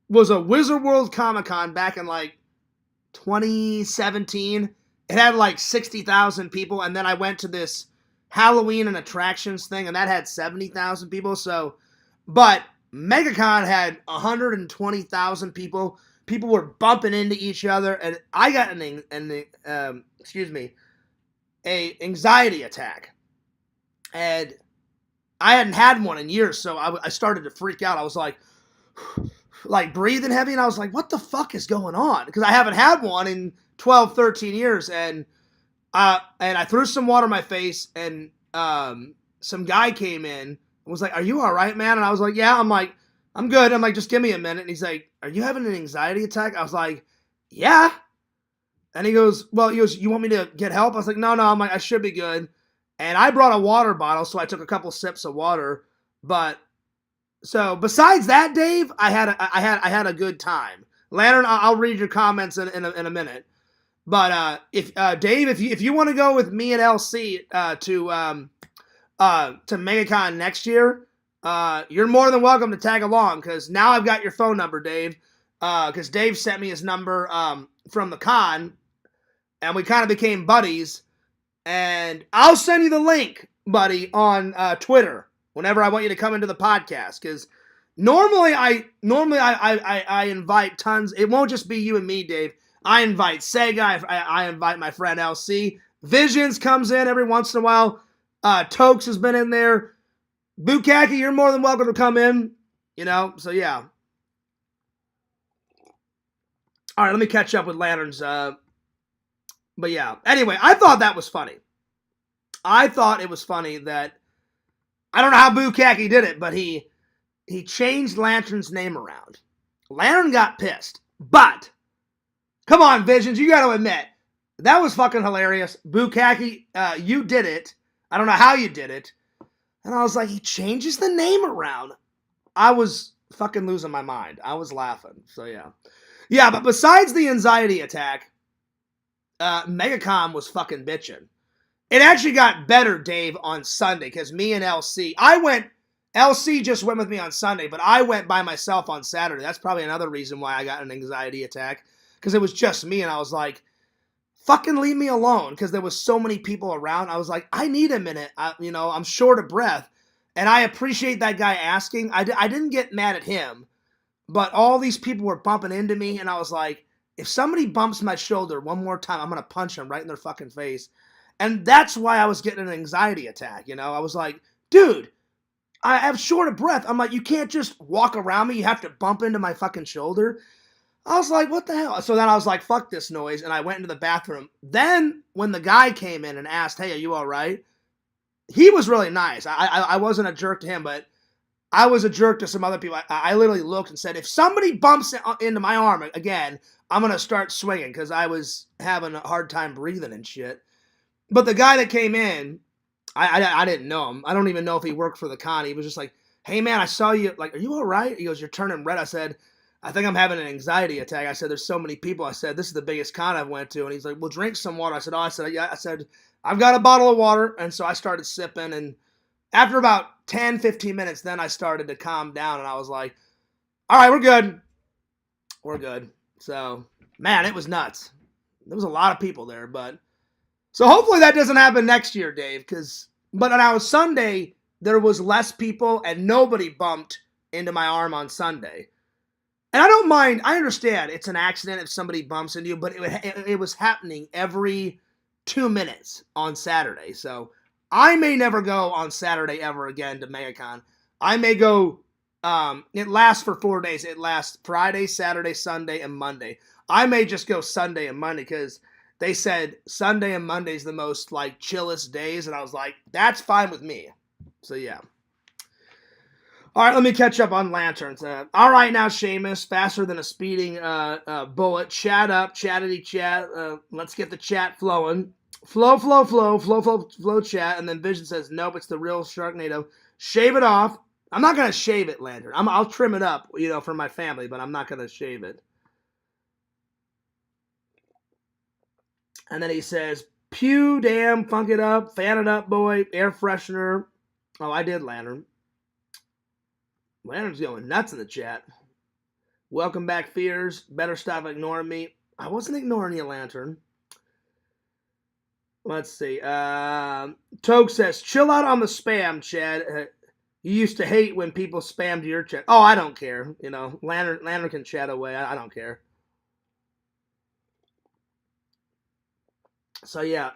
was a Wizard World Comic-Con back in like 2017. It had like 60,000 people, and then I went to this Halloween and attractions thing, and that had 70,000 people. So, but MegaCon had 120,000 people. People were bumping into each other, and I got an anxiety attack, and I hadn't had one in years, so I started to freak out. I was like breathing heavy, and I was like, what the fuck is going on? Because I haven't had one in 12, 13 years, and I threw some water in my face, and some guy came in and was like, are you all right, man? And I was like, yeah. I'm like, I'm good. I'm like, just give me a minute. And he's like, are you having an anxiety attack? I was like, yeah. And he goes, you want me to get help? I was like, no. I'm like, I should be good. And I brought a water bottle, so I took a couple sips of water. But so besides that, Dave, I had a good time. Lantern, I'll read your comments in a minute. But if Dave, if you want to go with me and LC to MegaCon next year, you're more than welcome to tag along, because now I've got your phone number, Dave. Because Dave sent me his number from the con, and we kind of became buddies. And I'll send you the link, buddy, on Twitter whenever I want you to come into the podcast. Because normally I invite tons. It won't just be you and me, Dave. I invite Sega. I invite my friend LC. Visions comes in every once in a while. Tokes has been in there. Bukaki, you're more than welcome to come in. So yeah. All right, let me catch up with Lanterns. But yeah, anyway, I thought that was funny. I thought it was funny that, I don't know how Bukaki did it, but he changed Lantern's name around. Lantern got pissed, but come on, Visions, you got to admit, that was fucking hilarious. Bukaki, you did it. I don't know how you did it. And I was like, he changes the name around. I was fucking losing my mind. I was laughing. So yeah. Yeah, but besides the anxiety attack, MegaCon was fucking bitching. It actually got better, Dave, on Sunday, because me and LC, LC just went with me on Sunday, but I went by myself on Saturday. That's probably another reason why I got an anxiety attack, because it was just me, and I was like, fucking leave me alone, because there was so many people around. I was like, I need a minute. I'm short of breath, and I appreciate that guy asking. I didn't get mad at him, but all these people were bumping into me, and I was like, if somebody bumps my shoulder one more time, I'm going to punch them right in their fucking face. And that's why I was getting an anxiety attack, I was like, dude, I have short of breath. I'm like, you can't just walk around me. You have to bump into my fucking shoulder. I was like, what the hell? So then I was like, fuck this noise, and I went into the bathroom. Then when the guy came in and asked, hey, are you all right? He was really nice. I wasn't a jerk to him, but I was a jerk to some other people. I literally looked and said, if somebody bumps into my arm again, I'm going to start swinging, because I was having a hard time breathing and shit. But the guy that came in, I didn't know him. I don't even know if he worked for the con. He was just like, hey, man, I saw you. Like, are you all right? He goes, you're turning red. I said, I think I'm having an anxiety attack. I said, there's so many people. I said, this is the biggest con I've went to. And he's like, well, drink some water. I said, yeah. I said, I've got a bottle of water. And so I started sipping. And after about 10, 15 minutes, then I started to calm down. And I was like, all right, we're good. We're good. So, man, it was nuts. There was a lot of people there, but so hopefully that doesn't happen next year, Dave, but on Sunday, there was less people and nobody bumped into my arm on Sunday. And I don't mind, I understand it's an accident if somebody bumps into you, but it was happening every 2 minutes on Saturday. So I may never go on Saturday ever again to MegaCon. I may go, it lasts for 4 days. It lasts Friday, Saturday, Sunday, and Monday. I may just go Sunday and Monday, because they said Sunday and Monday's the most, chillest days, and I was like, that's fine with me. So, yeah. All right, let me catch up on Lanterns. All right, now, Seamus, faster than a speeding bullet. Chat up, chattity chat. Let's get the chat flowing. Flow, chat. And then Vision says, nope, it's the real Sharknado. Shave it off. I'm not going to shave it, Lantern. I'll trim it up, for my family, but I'm not going to shave it. And then he says, pew, damn, funk it up, fan it up, boy, air freshener. Oh, I did, Lantern. Lantern's going nuts in the chat. Welcome back, Fears. Better stop ignoring me. I wasn't ignoring you, Lantern. Let's see. Togue says, chill out on the spam, Chad. You used to hate when people spammed your chat. Oh, I don't care. Lantern can chat away. I don't care. So, yeah.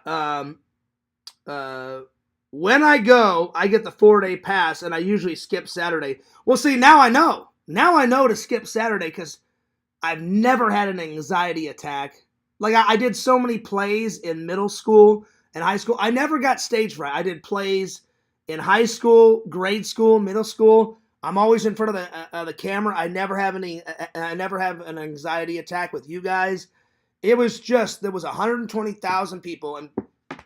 When I go, I get the 4-day pass, and I usually skip Saturday. Well, see, now I know. Now I know to skip Saturday because I've never had an anxiety attack. Like, I did so many plays in middle school and high school. I never got stage fright. I did plays in high school, grade school, middle school. I'm always in front of the camera. I never have an anxiety attack with you guys. It was just, there was 120,000 people, and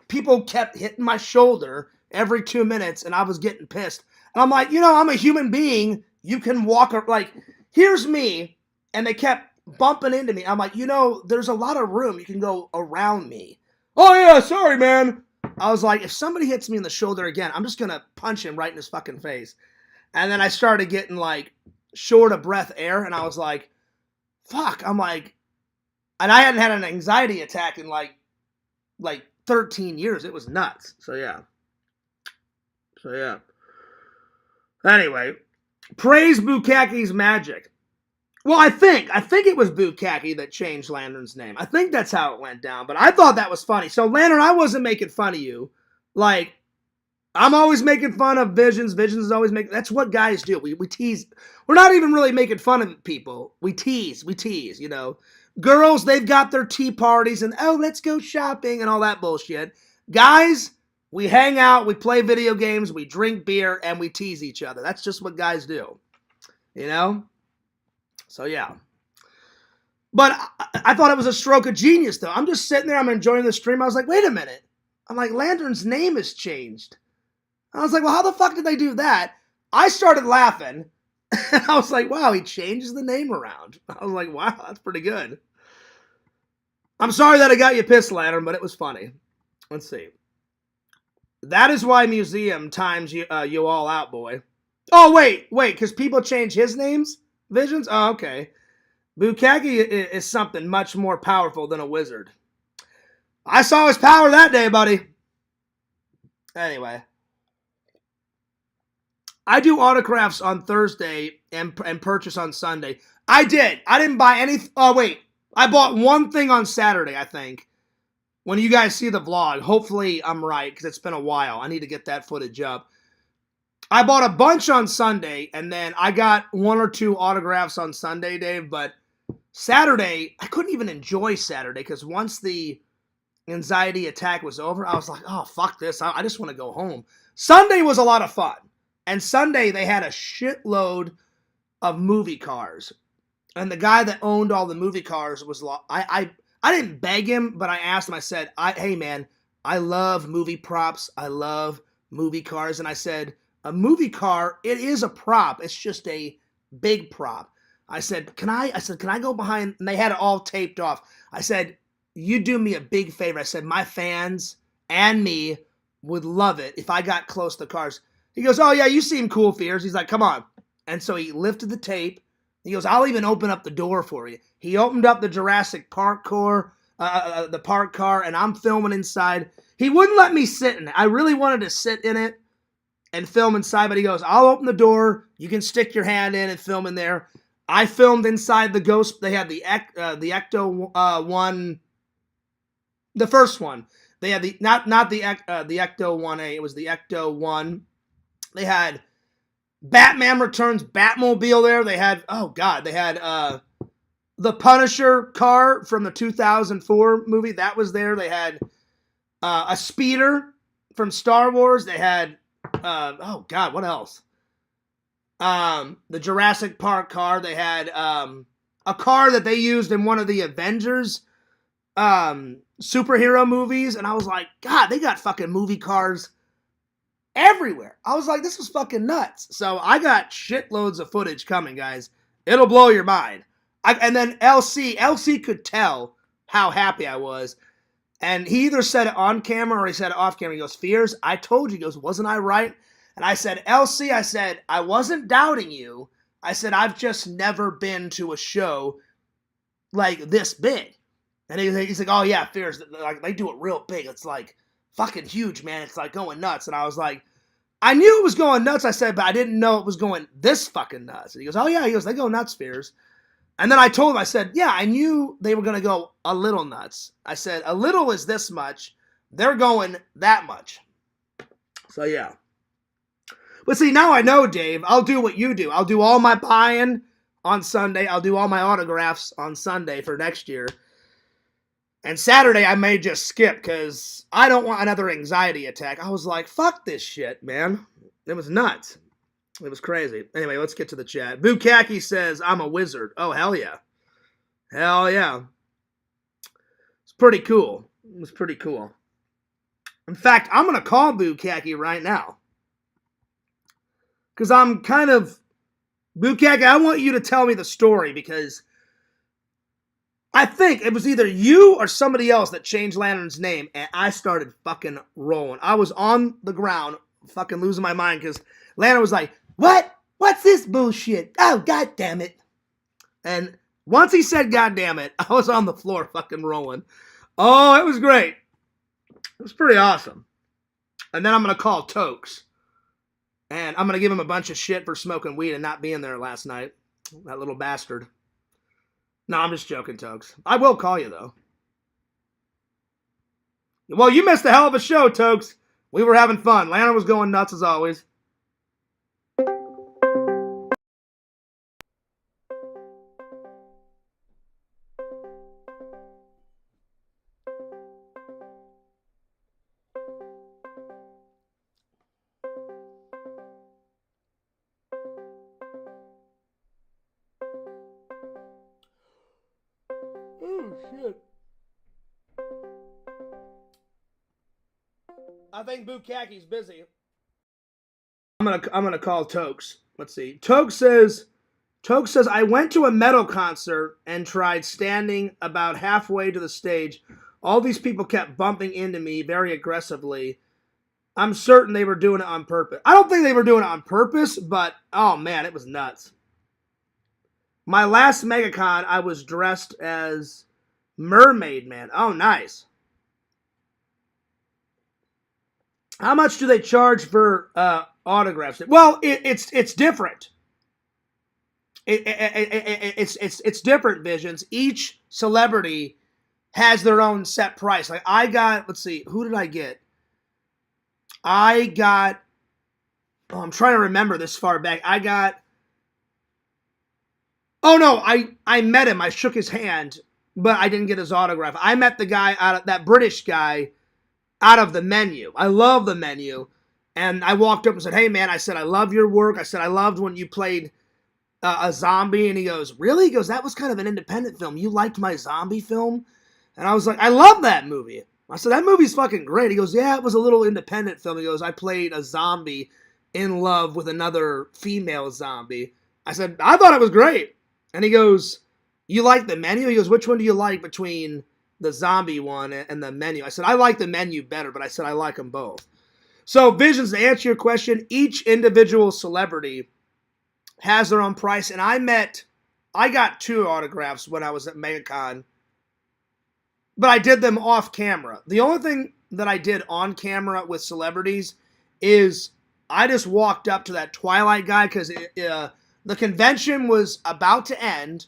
people kept hitting my shoulder every 2 minutes, and I was getting pissed. And I'm like, I'm a human being. You can walk, like, here's me. And they kept bumping into me. I'm like, there's a lot of room. You can go around me. Oh, yeah, sorry, man. I was like, if somebody hits me in the shoulder again, I'm just going to punch him right in his fucking face. And then I started getting, like, short of breath air, and I was like, fuck. I'm like, and I hadn't had an anxiety attack in, like 13 years. It was nuts. So, yeah. Anyway, praise Bukaki's magic. Well, I think it was Bukaki that changed Lantern's name. I think that's how it went down, but I thought that was funny. So, Lantern, I wasn't making fun of you. Like, I'm always making fun of Visions. Visions is always making... That's what guys do. We tease. We're not even really making fun of people. We tease, Girls, they've got their tea parties and, oh, let's go shopping and all that bullshit. Guys, we hang out, we play video games, we drink beer, and we tease each other. That's just what guys do. So, yeah. But I thought it was a stroke of genius, though. I'm just sitting there, I'm enjoying the stream. I was like, wait a minute. I'm like, Lantern's name has changed. I was like, well, how the fuck did they do that? I started laughing. And I was like, wow, he changes the name around. I was like, wow, that's pretty good. I'm sorry that I got you pissed, Lantern, but it was funny. Let's see. That is why Museum times you all out, boy. Oh, wait, because people change his names? Visions? Oh, okay. Bukaki is something much more powerful than a wizard. I saw his power that day, buddy. Anyway. I do autographs on Thursday and purchase on Sunday. I did. I didn't buy any... Oh, wait. I bought one thing on Saturday, I think. When you guys see the vlog. Hopefully I'm right, because it's been a while. I need to get that footage up. I bought a bunch on Sunday, and then I got 1 or 2 autographs on Sunday, Dave, but Saturday, I couldn't even enjoy Saturday, because once the anxiety attack was over, I was like, oh, fuck this, I just want to go home. Sunday was a lot of fun, and Sunday they had a shitload of movie cars, and the guy that owned all the movie cars was, I didn't beg him, but I asked him, I said, hey man, I love movie props, I love movie cars, and I said, a movie car, it is a prop. It's just a big prop. I said, can I go behind? And they had it all taped off. I said, you do me a big favor. I said, my fans and me would love it if I got close to the cars. He goes, oh yeah, you seem cool, Fears. He's like, come on. And so he lifted the tape. He goes, I'll even open up the door for you. He opened up the Jurassic Park car, and I'm filming inside. He wouldn't let me sit in it. I really wanted to sit in it and film inside, but he goes, I'll open the door, you can stick your hand in and film in there. I filmed inside the Ghost, they had the Ecto one, the first one. They had the, not the Ecto 1A, it was the Ecto 1. They had Batman Returns Batmobile there, they had, oh god, they had the Punisher car from the 2004 movie, that was there. They had a speeder from Star Wars, they had oh god, what else? The Jurassic Park car. They had a car that they used in one of the Avengers superhero movies, and I was like, God, they got fucking movie cars everywhere. I was like, this is fucking nuts. So I got shitloads of footage coming, guys. It'll blow your mind. And then LC could tell how happy I was. And he either said it on camera or he said it off camera. He goes, Fears, I told you. He goes, wasn't I right? And I said, LC, I said, I wasn't doubting you. I said, I've just never been to a show like this big. And he's like, oh yeah, Fears, like, they do it real big. It's like fucking huge, man. It's like going nuts. And I was like, I knew it was going nuts, I said, but I didn't know it was going this fucking nuts. And he goes, oh yeah, he goes, they go nuts, Fears. And then I told him, I said, yeah, I knew they were going to go a little nuts. I said, a little is this much. They're going that much. So yeah. But see, now I know, Dave, I'll do what you do. I'll do all my buy-in on Sunday. I'll do all my autographs on Sunday for next year. And Saturday, I may just skip because I don't want another anxiety attack. I was like, fuck this shit, man. It was nuts. It was crazy. Anyway, let's get to the chat. Bukaki says, I'm a wizard. Oh, hell yeah. Hell yeah. It's pretty cool. It was pretty cool. In fact, I'm going to call Bukaki right now. Because I'm kind of... Bukaki, I want you to tell me the story because... I think it was either you or somebody else that changed Lantern's name, and I started fucking rolling. I was on the ground, fucking losing my mind, because Lantern was like, what? What's this bullshit? Oh, god damn it. And once he said god damn it, I was on the floor fucking rolling. Oh, it was great. It was pretty awesome. And then I'm going to call Tokes. And I'm going to give him a bunch of shit for smoking weed and not being there last night. That little bastard. No, I'm just joking, Tokes. I will call you, though. Well, you missed a hell of a show, Tokes. We were having fun. Lana was going nuts as always. Oh, shit. I think Bukaki's busy. I'm gonna call Tokes. Let's see. Tokes says, I went to a metal concert and tried standing about halfway to the stage. All these people kept bumping into me very aggressively. I'm certain they were doing it on purpose. I don't think they were doing it on purpose, but oh man, it was nuts. My last MegaCon, I was dressed as Mermaid Man. Oh, nice. How much do they charge for autographs? Well, it's different. It's different, Visions. Each celebrity has their own set price. Like I got, let's see, who did I get? I'm trying to remember this far back. Oh no, I met him. I shook his hand, but I didn't get his autograph. I met the guy that British guy out of the Menu. I love the Menu. And I walked up and said, hey man, I said, I love your work. I said, I loved when you played a zombie. And he goes, really? He goes, that was kind of an independent film. You liked my zombie film? And I was like, I love that movie. I said, that movie's fucking great. He goes, yeah, it was a little independent film. He goes, I played a zombie in love with another female zombie. I said, I thought it was great. And he goes, you like the Menu? He goes, which one do you like between the zombie one and the Menu? I said, I like the Menu better, but I said I like them both. So, Visions, to answer your question, each individual celebrity has their own price. And I got 2 autographs when I was at MegaCon, but I did them off camera. The only thing that I did on camera with celebrities is I just walked up to that Twilight guy because the convention was about to end,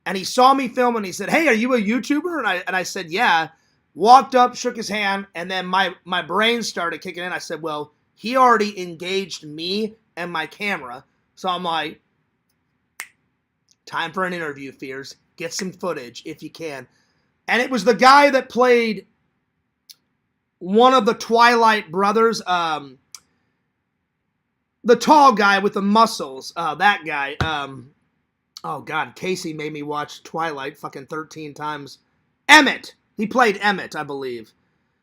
and he saw me film and he said, hey, are you a YouTuber? And I said, yeah. Walked up, shook his hand, and then my brain started kicking in. I said, well, he already engaged me and my camera. So I'm like, time for an interview, Fears. Get some footage if you can. And it was the guy that played one of the Twilight brothers, the tall guy with the muscles, that guy. Oh, God, Casey made me watch Twilight fucking 13 times. Emmett. He played Emmett, I believe.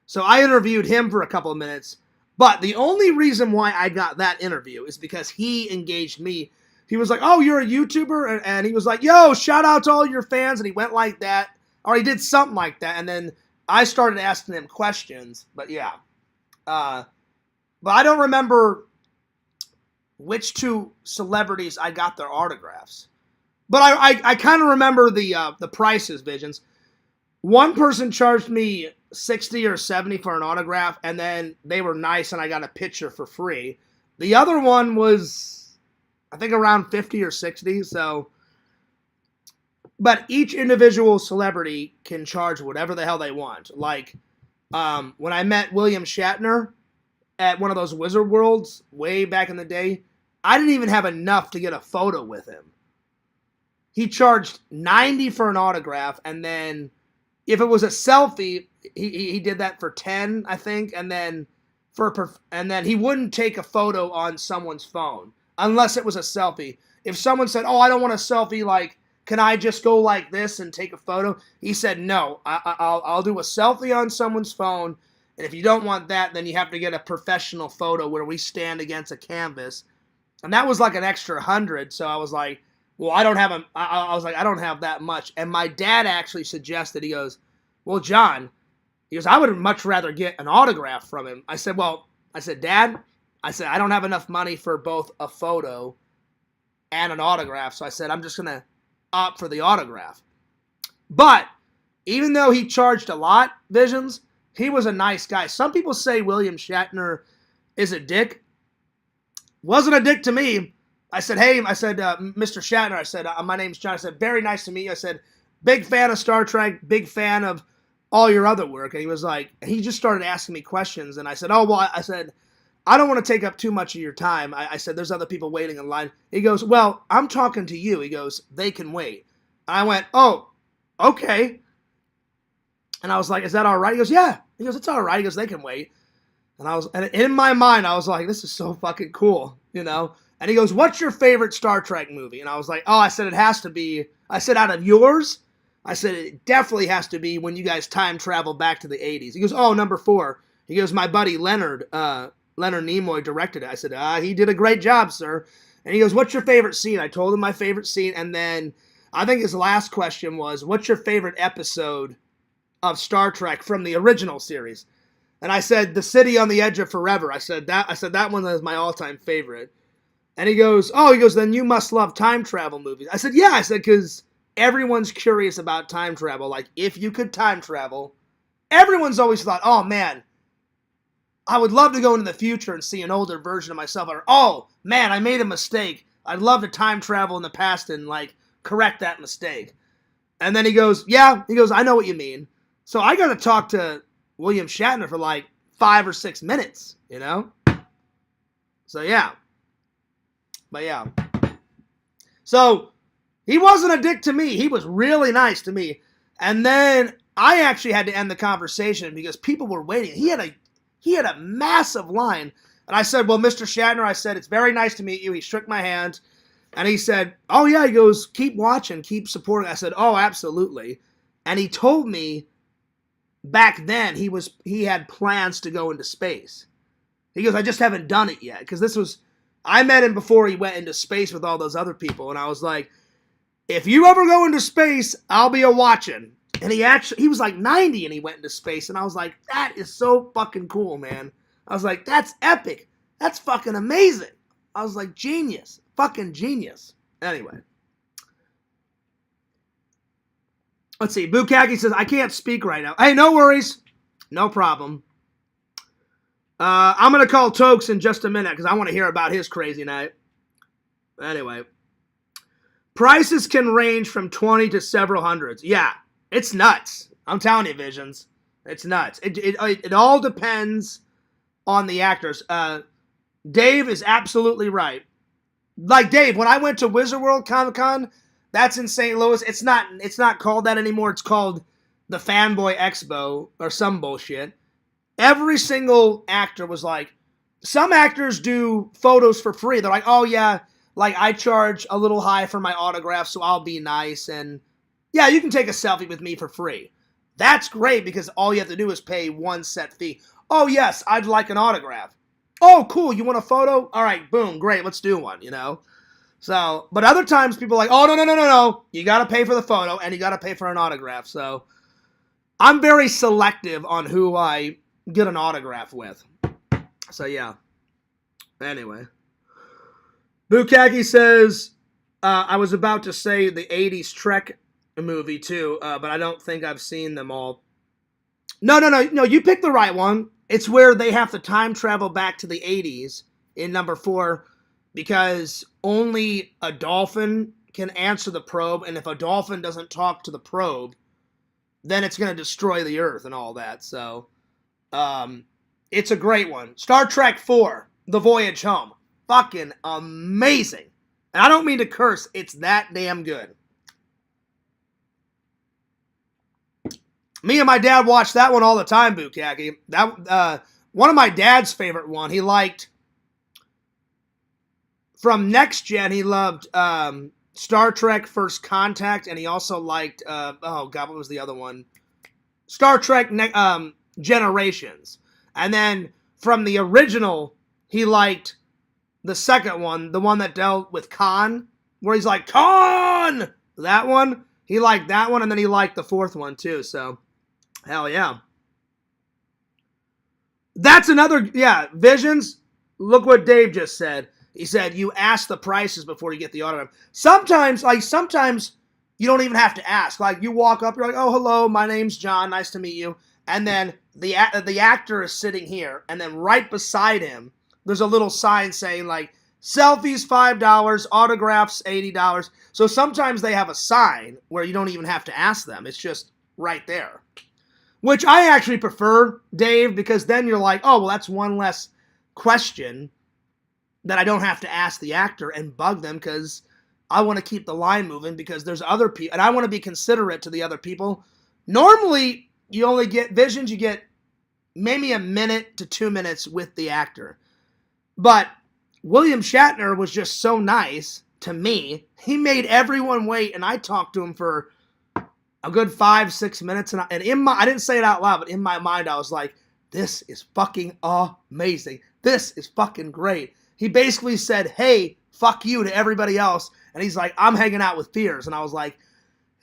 So I interviewed him for a couple of minutes. But the only reason why I got that interview is because he engaged me. He was like, oh, you're a YouTuber? And he was like, yo, shout out to all your fans. And he went like that. Or he did something like that. And then I started asking him questions. But yeah. But I don't remember which two celebrities I got their autographs. But I kind of remember the prices, Visions. One person charged me 60 or 70 for an autograph, and then they were nice and I got a picture for free. The other one was, I think, around 50 or 60, so. But each individual celebrity can charge whatever the hell they want. Like, when I met William Shatner at one of those Wizard Worlds way back in the day, I didn't even have enough to get a photo with him. He charged 90 for an autograph, and then if it was a selfie, he did that for 10, I think, and then he wouldn't take a photo on someone's phone unless it was a selfie. If someone said, "Oh, I don't want a selfie, like, can I just go like this and take a photo?" He said, "No, I'll do a selfie on someone's phone, and if you don't want that, then you have to get a professional photo where we stand against a canvas." And that was like an extra 100, so I was like, well, I don't have that much. And my dad actually suggested, he goes, well, John, he goes, I would much rather get an autograph from him. I said, Dad, I don't have enough money for both a photo and an autograph. So I said, I'm just going to opt for the autograph. But even though he charged a lot, Visions, he was a nice guy. Some people say William Shatner is a dick. Wasn't a dick to me. I said, hey, Mr. Shatner, I said, my name's John. I said, very nice to meet you. I said, big fan of Star Trek, big fan of all your other work. And he was like, he just started asking me questions. And I said, oh, well, I said, I don't want to take up too much of your time. I said, there's other people waiting in line. He goes, well, I'm talking to you. He goes, they can wait. I went, oh, okay. And I was like, is that all right? He goes, yeah. He goes, it's all right. He goes, they can wait. And in my mind, I was like, this is so fucking cool, you know? And he goes, what's your favorite Star Trek movie? And I was like, oh, I said, it has to be, I said, out of yours? I said, it definitely has to be when you guys time travel back to the 80s. He goes, oh, number 4. He goes, my buddy Leonard Nimoy directed it. I said, he did a great job, sir. And he goes, what's your favorite scene? I told him my favorite scene. And then I think his last question was, what's your favorite episode of Star Trek from the original series? And I said, The City on the Edge of Forever. I said that one is my all-time favorite. And he goes, then you must love time travel movies. I said, yeah. I said, because everyone's curious about time travel. Like, if you could time travel, everyone's always thought, oh, man, I would love to go into the future and see an older version of myself. Or, oh, man, I made a mistake. I'd love to time travel in the past and, like, correct that mistake. And then he goes, yeah. He goes, I know what you mean. So I got to talk to William Shatner for, like, 5 or 6 minutes, you know? So, yeah. But yeah. So, he wasn't a dick to me. He was really nice to me. And then I actually had to end the conversation because people were waiting. He had a massive line. And I said, well, Mr. Shatner, I said, it's very nice to meet you. He shook my hand. And he said, oh, yeah. He goes, keep watching, keep supporting. I said, oh, absolutely. And he told me back then he had plans to go into space. He goes, I just haven't done it yet. Because I met him before he went into space with all those other people. And I was like, if you ever go into space, I'll be a-watching. And he was like 90 and he went into space. And I was like, that is so fucking cool, man. I was like, that's epic. That's fucking amazing. I was like, genius. Fucking genius. Anyway. Let's see. Bukaki says, I can't speak right now. Hey, no worries. No problem. I'm going to call Tokes in just a minute because I want to hear about his crazy night. Anyway. Prices can range from 20 to several hundreds. Yeah, it's nuts. I'm telling you, Visions. It's nuts. It all depends on the actors. Dave is absolutely right. Like, Dave, when I went to Wizard World Comic Con, that's in St. Louis. It's not called that anymore. It's called the Fanboy Expo or some bullshit. Every single actor was like, some actors do photos for free. They're like, oh, yeah, like, I charge a little high for my autograph, so I'll be nice. And, yeah, you can take a selfie with me for free. That's great because all you have to do is pay one set fee. Oh, yes, I'd like an autograph. oh, cool, you want a photo? All right, boom, great, let's do one, you know? So, but other times people are like, oh, no. You got to pay for the photo and you got to pay for an autograph. So, I'm very selective on who I get an autograph with. So, yeah. Anyway. Bukaki says, I was about to say the 80s Trek movie too, but I don't think I've seen them all. No, you picked the right one. It's where they have to time travel back to the 80s in number 4 because only a dolphin can answer the probe, and if a dolphin doesn't talk to the probe, then it's going to destroy the Earth and all that. So, it's a great one. Star Trek 4, The Voyage Home. Fucking amazing. And I don't mean to curse, it's that damn good. Me and my dad watched that one all the time, Bukaki. That one of my dad's favorite one. He liked from Next Gen. He loved Star Trek First Contact, and he also liked oh god, what was the other one? Star Trek Generations. And then from the original, he liked the second one, the one that dealt with Khan, where he's like, Khan! That one. He liked that one, and then he liked the fourth one, too. So, hell yeah. That's another, yeah, Visions. Look what Dave just said. He said, you ask the prices before you get the autograph. Sometimes you don't even have to ask. Like, you walk up, you're like, oh, hello, my name's John, nice to meet you. And then the actor is sitting here, and then right beside him, there's a little sign saying, like, selfies $5, autographs $80. So sometimes they have a sign where you don't even have to ask them. It's just right there. Which I actually prefer, Dave, because then you're like, oh, well, that's one less question that I don't have to ask the actor and bug them because I want to keep the line moving because there's other people, and I want to be considerate to the other people. Normally, you only get Visions, you get maybe a minute to 2 minutes with the actor. But William Shatner was just so nice to me. He made everyone wait, and I talked to him for a good 5-6 minutes. And I didn't say it out loud, but in my mind, I was like, this is fucking amazing. This is fucking great. He basically said, hey, fuck you to everybody else. And he's like, I'm hanging out with peers. And I was like,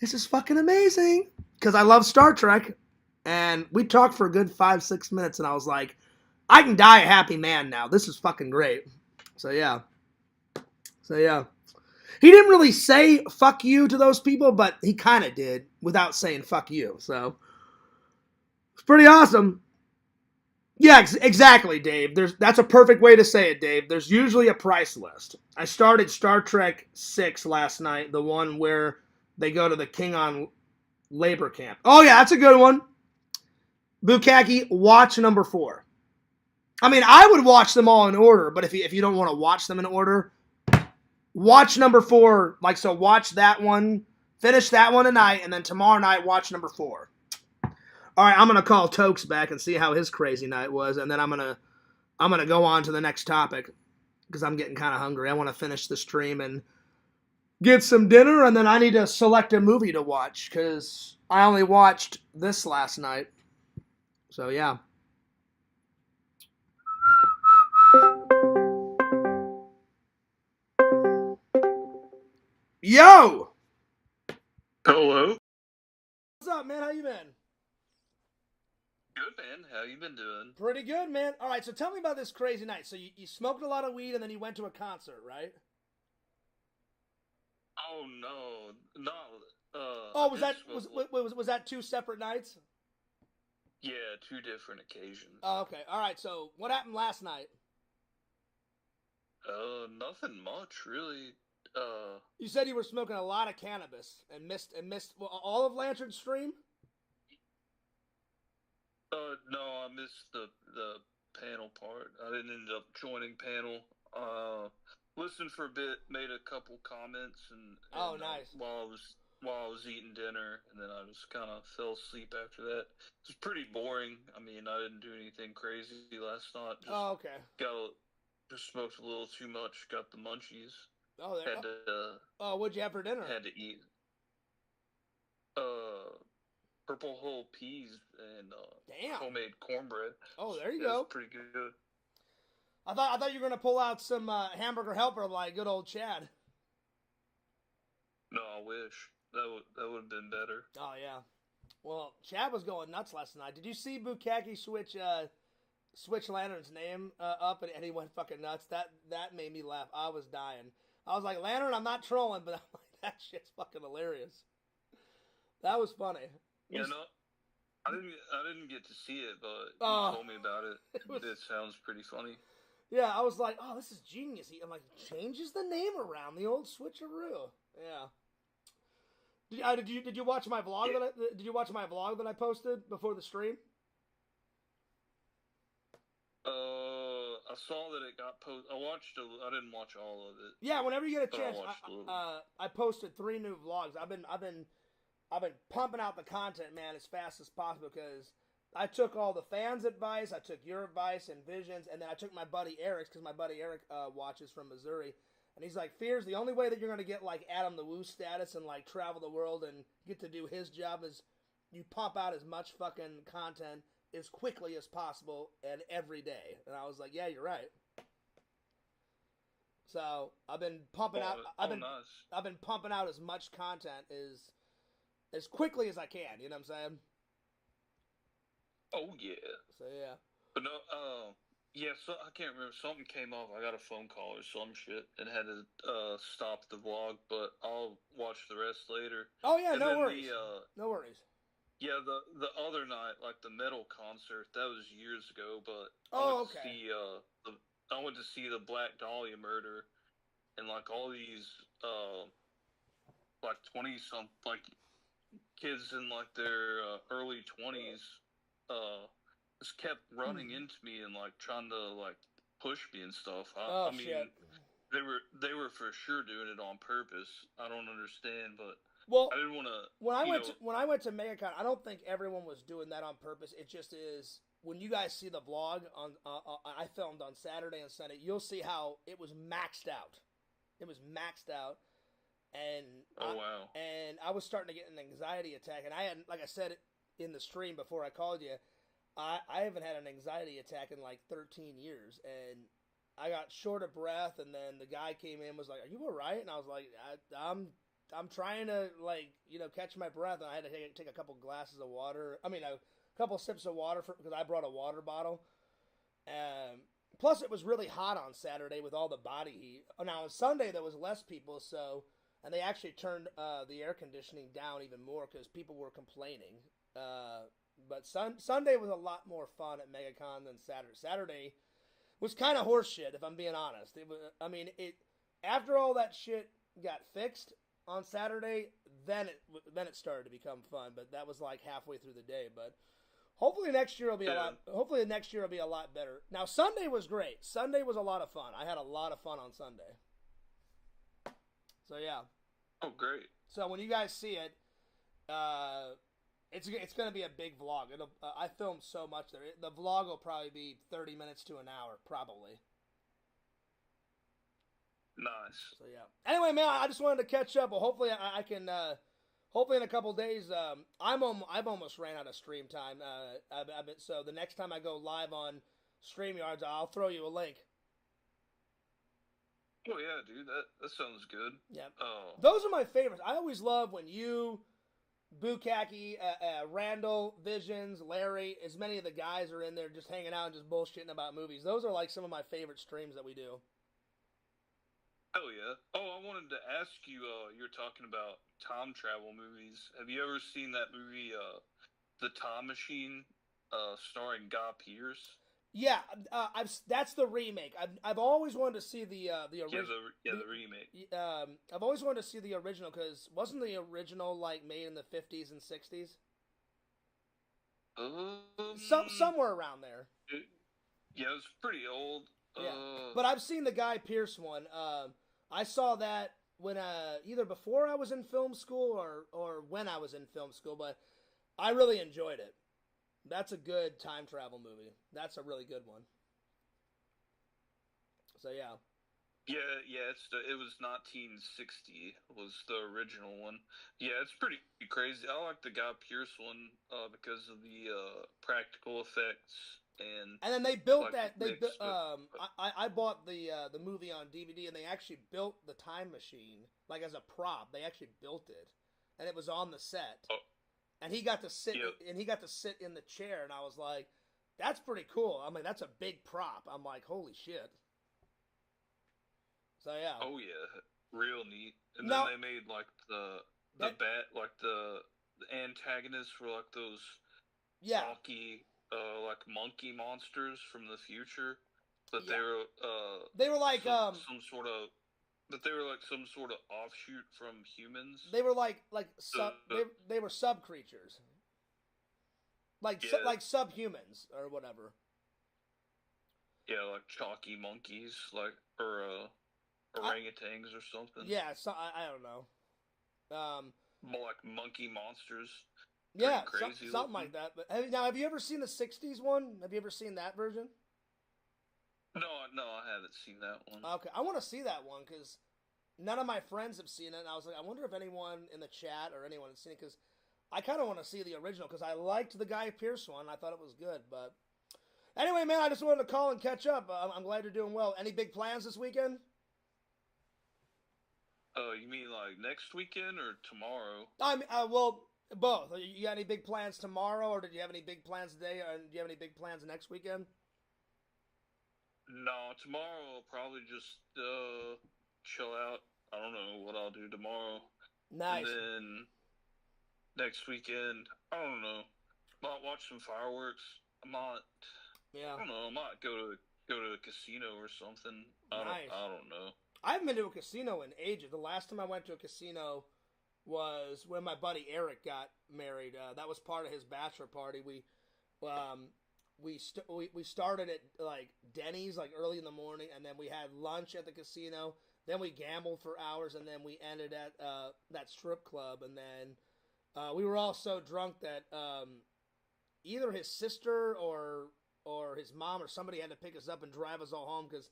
this is fucking amazing. Because I love Star Trek. And we talked for a good 5-6 minutes. And I was like, I can die a happy man now. This is fucking great. So yeah. He didn't really say fuck you to those people, but he kind of did without saying fuck you. So it's pretty awesome. Yeah, exactly, Dave. That's a perfect way to say it, Dave. There's usually a price list. I started Star Trek 6 last night, the one where they go to the Klingon labor camp. Oh yeah, that's a good one. Bukaki, watch number 4. I mean, I would watch them all in order, but if you don't want to watch them in order, watch number 4. Like, so watch that one, finish that one tonight, and then tomorrow night watch number 4. All right, I'm gonna call Tokes back and see how his crazy night was, and then I'm gonna go on to the next topic because I'm getting kind of hungry. I want to finish the stream and get some dinner, and then I need to select a movie to watch because I only watched this last night. So yeah. Yo! Hello. What's up, man? How you been? Good, man. How you been doing? Pretty good, man. All right, so tell me about this crazy night. So you smoked a lot of weed and then you went to a concert, right? Oh no, Oh, was that 2 separate nights? Yeah, 2 different occasions. Oh, okay. All right. So what happened last night? Nothing much really. You said you were smoking a lot of cannabis and missed all of Lantern's stream? No, I missed the panel part. I didn't end up joining panel. Listened for a bit, made a couple comments, and oh, nice. While I was eating dinner, and then I just kind of fell asleep after that. It was pretty boring. I mean, I didn't do anything crazy last night. Just just smoked a little too much. Got the munchies. Oh, there. What'd you have for dinner? Had to eat. Purple whole peas and damn. homemade cornbread. Oh, there you go. It's pretty good. I thought you were gonna pull out some hamburger helper like good old Chad. No, I wish that would have been better. Oh yeah. Well, Chad was going nuts last night. Did you see Bukaki switch Lantern's name up and he went fucking nuts? That made me laugh. I was dying. I was like, Lantern, I'm not trolling, but I'm like, that shit's fucking hilarious. That was funny. Yeah, no, I didn't get to see it, but you told me about it. It sounds pretty funny. Yeah, I was like, oh, this is genius. I'm like, changes the name around, the old switcheroo. Yeah. Did you watch my vlog did you watch my vlog that I posted before the stream? I saw that it got posted. I didn't watch all of it. Yeah, whenever you get a chance, I posted 3 new vlogs. I've been pumping out the content, man, as fast as possible because I took all the fans' advice, I took your advice and visions, and then I took my buddy Eric's because my buddy Eric watches from Missouri. And he's like, Fears, the only way that you're going to get, like, Adam the Woo status and, like, travel the world and get to do his job is you pump out as much fucking content as quickly as possible and every day. And I was like, yeah, you're right. So I've been pumping out. I've been pumping out as much content as quickly as I can. You know what I'm saying? Oh yeah. So yeah. But no, yeah. So I can't remember. Something came up. I got a phone call or some shit and had to stop the vlog. But I'll watch the rest later. Oh yeah, no worries. No worries. Yeah, the other night, like the metal concert, that was years ago. But I went to see the Black Dahlia murder, and like all these like 20-some like kids in like their early 20s just kept running into me and like trying to like push me and stuff. I mean, shit. They were for sure doing it on purpose. I don't understand, but well, I didn't want to. When I went to MegaCon, I don't think everyone was doing that on purpose. It just is. When you guys see the vlog on, I filmed on Saturday and Sunday. You'll see how it was maxed out. It was maxed out, and wow! And I was starting to get an anxiety attack, and I had, like I said in the stream before I called you, I haven't had an anxiety attack in like 13 years, and I got short of breath, and then the guy came in and was like, "Are you all right?" And I was like, I'm trying to, like, catch my breath, and I had to take a couple glasses of water. I mean, a couple sips of water because I brought a water bottle. Plus, it was really hot on Saturday with all the body heat. Now, on Sunday, there was less people, and they actually turned the air conditioning down even more because people were complaining. But Sunday was a lot more fun at MegaCon than Saturday. Saturday was kind of horseshit, if I'm being honest. After all that shit got fixed on Saturday, then it started to become fun, but that was like halfway through the day. But hopefully next year will be a lot better. Now Sunday was great. Sunday was a lot of fun. I had a lot of fun on Sunday. So yeah. Oh great. So when you guys see it, it's going to be a big vlog. I filmed so much there. The vlog will probably be 30 minutes to an hour, probably. Nice. So yeah. Anyway, man, I just wanted to catch up. Well, hopefully I can. Hopefully in a couple days. I've almost ran out of stream time. So the next time I go live on StreamYards, I'll throw you a link. Oh yeah, dude. That sounds good. Yeah. Those are my favorites. I always love when you, Bukaki, Randall, Visions, Larry, as many of the guys are in there just hanging out and just bullshitting about movies. Those are like some of my favorite streams that we do. Oh yeah. Oh, I wanted to ask you. You're talking about time travel movies. Have you ever seen that movie, The Time Machine, starring Guy Pearce? Yeah, that's the remake. I've always wanted to see the original. The remake. I've always wanted to see the original because wasn't the original like made in the 50s and 60s? Somewhere around there. Yeah, it's pretty old. Yeah, but I've seen the Guy Pearce one. I saw that when either before I was in film school or when I was in film school, but I really enjoyed it. That's a good time travel movie. That's a really good one. So yeah. Yeah. It was 1960 was the original one. Yeah, it's pretty crazy. I like the Guy Pearce one because of the practical effects and then they built like that. They mixed I bought the movie on DVD, and they actually built the time machine like as a prop. They actually built it, and it was on the set. Oh. And he got to sit, Yep. and he got to sit in the chair, and I was like, "That's pretty cool." I mean, that's a big prop. I'm like, "Holy shit!" So yeah. Oh yeah, real neat. And Now- then they made like the antagonists for like those Yeah. talky like monkey monsters from the future. But Yeah. they They were like some sort of. But they were like some sort of offshoot from humans. they were like they were sub creatures. Like Yeah. like subhumans or whatever. Yeah, like chalky monkeys, like or orangutans or something. Yeah, so I don't know. More like monkey monsters. Yeah, crazy something like that. But have you ever seen the '60s one? Have you ever seen that version? No, I haven't seen that one. Okay, I want to see that one because none of my friends have seen it, and I was like, I wonder if anyone in the chat or anyone has seen it because I kind of want to see the original because I liked the Guy Pearce one. I thought it was good, but anyway, man, I just wanted to call and catch up. I'm glad you're doing well. Any big plans this weekend? You mean like next weekend or tomorrow? I mean, well, both. You got any big plans tomorrow, or did you have any big plans today, or do you have any big plans next weekend? No, tomorrow I'll probably just chill out. I don't know what I'll do tomorrow. Nice. And then next weekend, I don't know. Might watch some fireworks. I might. Yeah. I don't know. I might go to a casino or something. Nice. I don't know. I haven't been to a casino in ages. The last time I went to a casino was when my buddy Eric got married. That was part of his bachelor party. We started at like Denny's like early in the morning, and then we had lunch at the casino. Then we gambled for hours, and then we ended at that strip club. And then we were all so drunk that either his sister or his mom or somebody had to pick us up and drive us all home because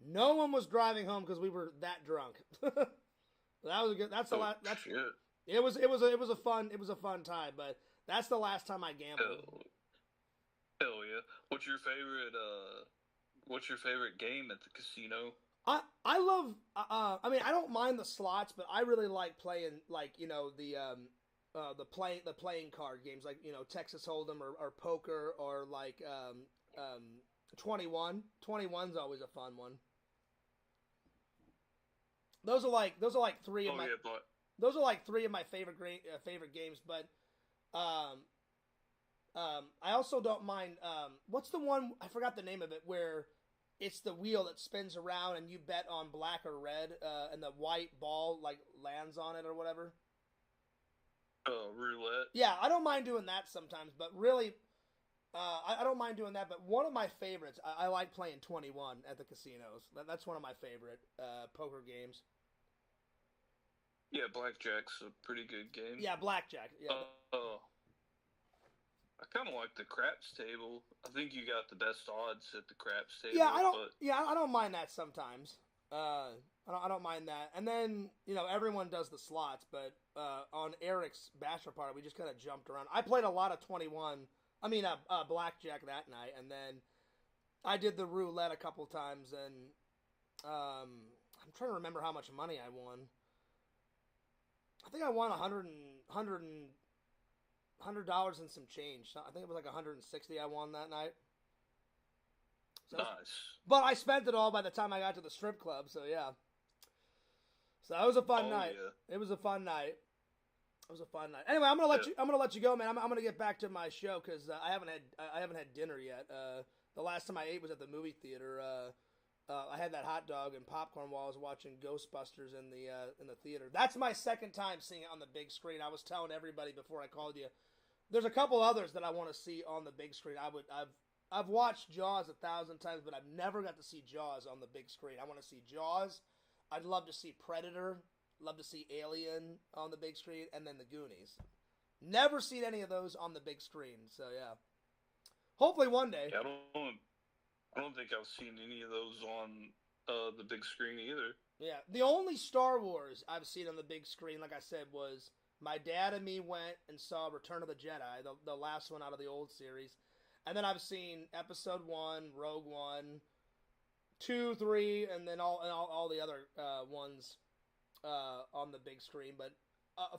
no one was driving home because we were that drunk. That was a good. That's the last. That's shit. It was a fun time, but that's the last time I gambled. Hell yeah! What's your favorite game at the casino? I love. I mean, I don't mind the slots, but I really like playing like the playing card games like Texas Hold'em or poker or like 21. 21's always a fun one. Those are like three of my. Yeah, but Those are like three of my favorite games, but I also don't mind. What's the one? I forgot the name of it. Where it's the wheel that spins around and you bet on black or red, and the white ball like lands on it or whatever. Roulette. Yeah, I don't mind doing that sometimes, but really, I don't mind doing that. But one of my favorites, I like playing 21 at the casinos. That's one of my favorite poker games. Yeah, blackjack's a pretty good game. Yeah, blackjack. Yeah. I kind of like the craps table. I think you got the best odds at the craps table. Yeah, I don't mind that sometimes. I don't mind that. And then everyone does the slots, but on Eric's bachelor party, we just kind of jumped around. I played a lot of 21. I mean, blackjack that night, and then I did the roulette a couple times, and I'm trying to remember how much money I won. I think I won $100 and some change. I think it was like 160 I won that night. So, nice. But I spent it all by the time I got to the strip club, so yeah. So that was a fun night. Yeah. It was a fun night. Anyway, I'm gonna let you go, man. I'm gonna get back to my show because I haven't had dinner yet. The last time I ate was at the movie theater. I had that hot dog and popcorn while I was watching Ghostbusters in the theater. That's my second time seeing it on the big screen. I was telling everybody before I called you. There's a couple others that I want to see on the big screen. I've watched Jaws 1,000 times, but I've never got to see Jaws on the big screen. I want to see Jaws. I'd love to see Predator. Love to see Alien on the big screen, and then the Goonies. Never seen any of those on the big screen, so yeah. Hopefully one day. Yeah, I don't think I've seen any of those on the big screen either. Yeah, the only Star Wars I've seen on the big screen, like I said, was my dad and me went and saw Return of the Jedi, the last one out of the old series. And then I've seen Episode 1, Rogue One, 2, 3, and then all the other ones on the big screen. But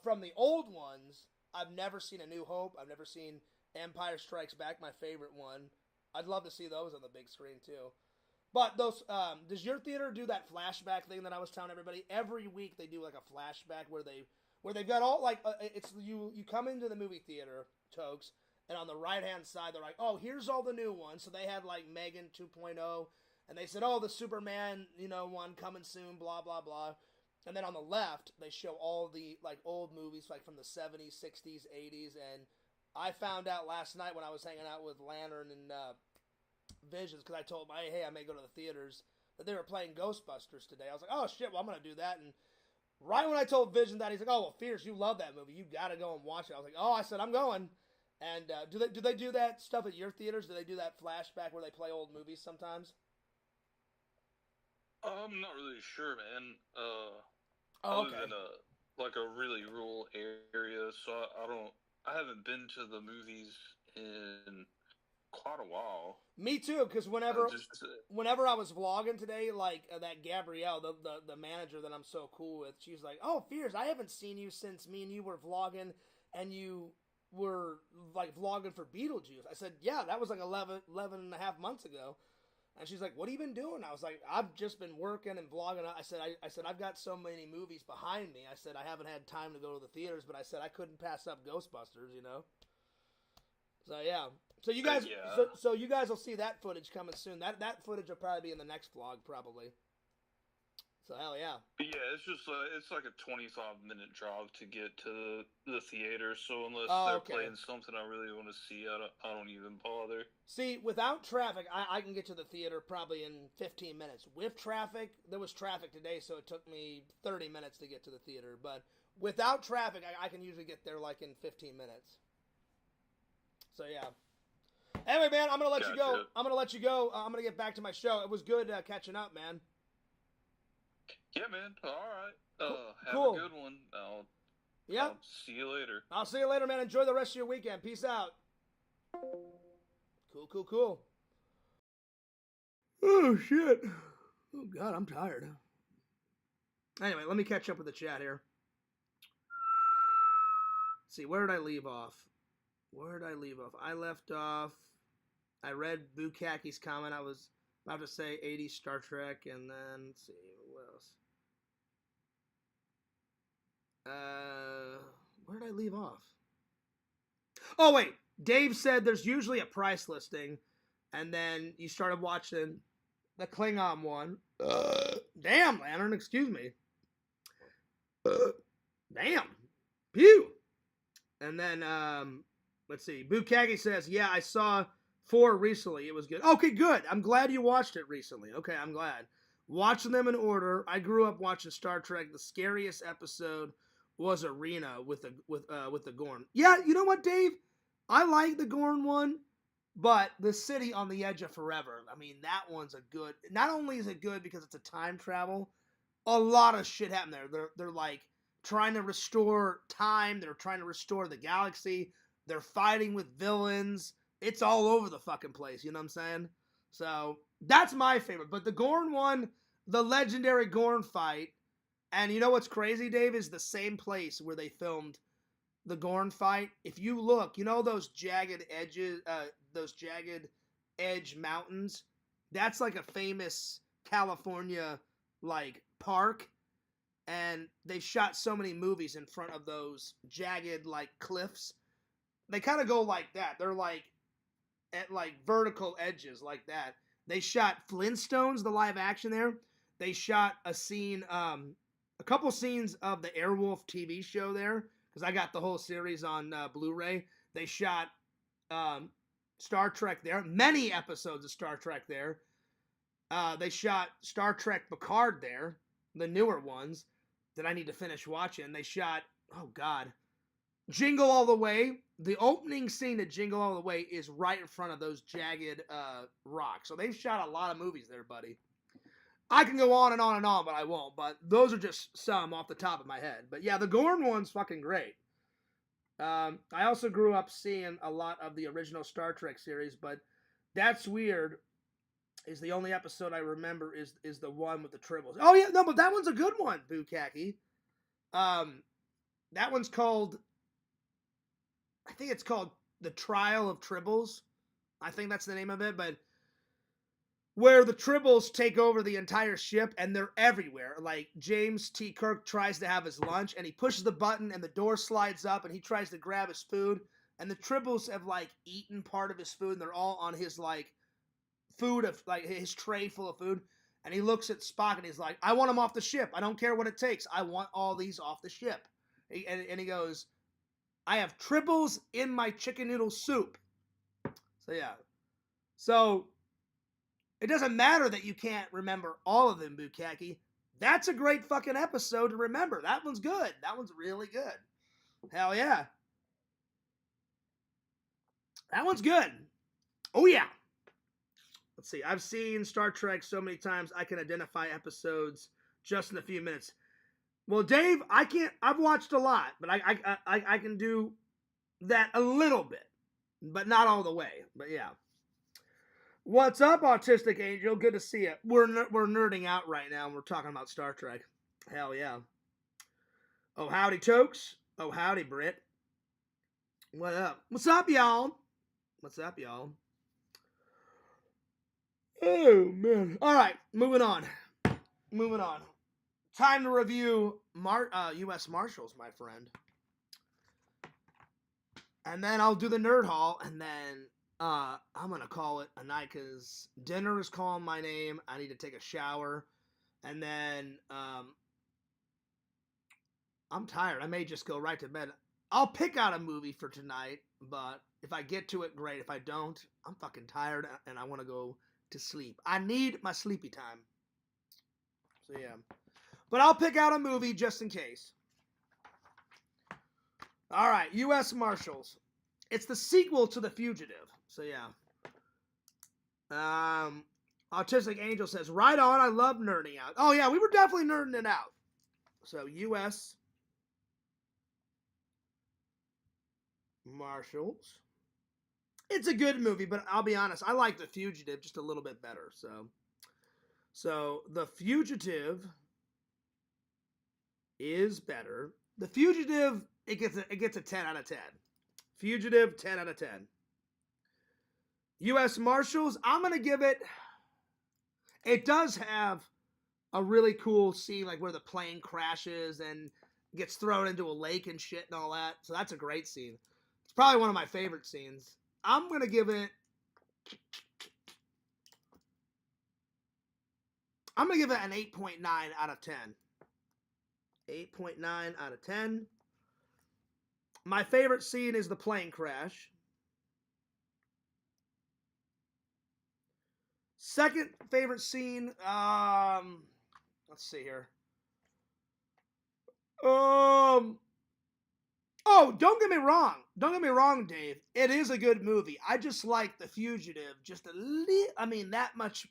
from the old ones, I've never seen A New Hope. I've never seen Empire Strikes Back, my favorite one. I'd love to see those on the big screen too. But those, does your theater do that flashback thing that I was telling everybody? Every week they do like a flashback where they've got all like it's you come into the movie theater, Tokes, and on the right hand side they're like, oh, here's all the new ones. So they had like Megan 2.0, and they said, oh, the Superman one coming soon, blah blah blah. And then on the left they show all the like old movies like from the 70s, 60s, 80s, and I found out last night when I was hanging out with Lantern and Visions, because I told them, hey, I may go to the theaters, that they were playing Ghostbusters today. I was like, oh shit, well I'm gonna do that. And right when I told Vision that, he's like, oh well, Fierce, you love that movie, you gotta go and watch it. I was like, oh, I said I'm going. And do they do that stuff at your theaters? Do they do that flashback where they play old movies sometimes? I'm not really sure, man. I live in a really rural area, so I haven't been to the movies in quite a while. Me too, because whenever I was vlogging today, like that Gabrielle, the manager that I'm so cool with, she's like, oh, Fierce, I haven't seen you since me and you were vlogging, and you were like vlogging for Beetlejuice. I said, yeah, that was like 11 and a half months ago. And she's like, what have you been doing? I was like, I've just been working and vlogging. I said, I've got so many movies behind me. I said, I haven't had time to go to the theaters, but I said, I couldn't pass up Ghostbusters, So, yeah. So you guys, so you guys will see that footage coming soon. That footage will probably be in the next vlog, probably. So hell yeah. Yeah, it's just it's like a 25-minute drive to get to the theater. So unless they're playing something I really want to see, I don't even bother. See, without traffic, I can get to the theater probably in 15 minutes. With traffic, there was traffic today, so it took me 30 minutes to get to the theater. But without traffic, I can usually get there like in 15 minutes. So yeah. Anyway, man, I'm gonna let you go. I'm gonna get back to my show. It was good catching up, man. Yeah, man. All right. Have cool. a good one. I'll see you later. I'll see you later, man. Enjoy the rest of your weekend. Peace out. Cool. Oh, shit. Oh, God, I'm tired. Anyway, let me catch up with the chat here. Let's see, where did I leave off? I left off... I read Bukaki's comment. I was about to say 80s Star Trek, and then, let's see, what else? Where did I leave off? Oh, wait. Dave said there's usually a price listing, and then you started watching the Klingon one. Damn, Lantern, excuse me. Damn. Pew. And then, let's see. Bukaki says, yeah, I saw 4 recently. It was good. Okay, good. I'm glad you watched it recently. Okay, I'm glad. Watching them in order. I grew up watching Star Trek. The scariest episode was Arena with the Gorn. Yeah, you know what, Dave? I like the Gorn one, but the City on the Edge of Forever. I mean, that one's a good. Not only is it good because it's a time travel, a lot of shit happened there. They're like trying to restore time. They're trying to restore the galaxy. They're fighting with villains. It's all over the fucking place. You know what I'm saying? So that's my favorite. But the Gorn one, the legendary Gorn fight. And you know what's crazy, Dave, is the same place where they filmed the Gorn fight. If you look, you know those jagged edges, those jagged edge mountains? That's like a famous California, like, park. And they shot so many movies in front of those jagged, like, cliffs. They kind of go like that. They're like, at, like, vertical edges like that. They shot Flintstones, the live action there. They shot a scene, a couple scenes of the Airwolf TV show there, because I got the whole series on Blu-ray. They shot Star Trek there, many episodes of Star Trek there. They shot Star Trek Picard there, the newer ones that I need to finish watching. They shot, oh God, Jingle All the Way. The opening scene of Jingle All the Way is right in front of those jagged rocks. So they've shot a lot of movies there, buddy. I can go on and on and on, but I won't. But those are just some off the top of my head. But yeah, the Gorn one's fucking great. I also grew up seeing a lot of the original Star Trek series, but That's Weird is the only episode I remember is the one with the tribbles. Oh yeah, no, but that one's a good one, Bukaki. That one's called, I think it's called The Trial of Tribbles. I think that's the name of it, but where the tribbles take over the entire ship and they're everywhere. Like James T. Kirk tries to have his lunch and he pushes the button and the door slides up and he tries to grab his food and the tribbles have like eaten part of his food and they're all on his like food of like his tray full of food. And he looks at Spock and he's like, I want him off the ship. I don't care what it takes. I want all these off the ship. And he goes, I have tribbles in my chicken noodle soup. So yeah. So it doesn't matter that you can't remember all of them, Bukaki. That's a great fucking episode to remember. That one's good. That one's really good. Hell yeah. That one's good. Oh yeah. Let's see. I've seen Star Trek so many times I can identify episodes just in a few minutes. Well, Dave, I can't. I've watched a lot, but I can do that a little bit, but not all the way. But yeah. What's up, Autistic Angel? Good to see you. We're nerding out right now, and we're talking about Star Trek. Hell yeah. Oh, howdy, Tokes. Oh, howdy, Britt. What up? What's up, y'all? What's up, y'all? Oh, man. All right, moving on. Moving on. Time to review U.S. Marshals, my friend. And then I'll do the nerd haul, and then I'm going to call it a night because dinner is calling my name. I need to take a shower. And then I'm tired. I may just go right to bed. I'll pick out a movie for tonight, but if I get to it, great. If I don't, I'm fucking tired and I want to go to sleep. I need my sleepy time. So yeah. But I'll pick out a movie just in case. All right, U.S. Marshals. It's the sequel to The Fugitive. So yeah. Autistic Angel says, right on, I love nerding out. Oh yeah, we were definitely nerding it out. So U.S. Marshals. It's a good movie, but I'll be honest, I like The Fugitive just a little bit better. So The Fugitive is better. The Fugitive, it gets a 10 out of 10. Fugitive, 10 out of 10. U.S. Marshals, I'm going to give it does have a really cool scene, like where the plane crashes and gets thrown into a lake and shit and all that. So that's a great scene. It's probably one of my favorite scenes. I'm going to give it an 8.9 out of 10. 8.9 out of 10. My favorite scene is the plane crash. Second favorite scene, let's see here. Oh, don't get me wrong. Don't get me wrong, Dave. It is a good movie. I just like The Fugitive just a little, that much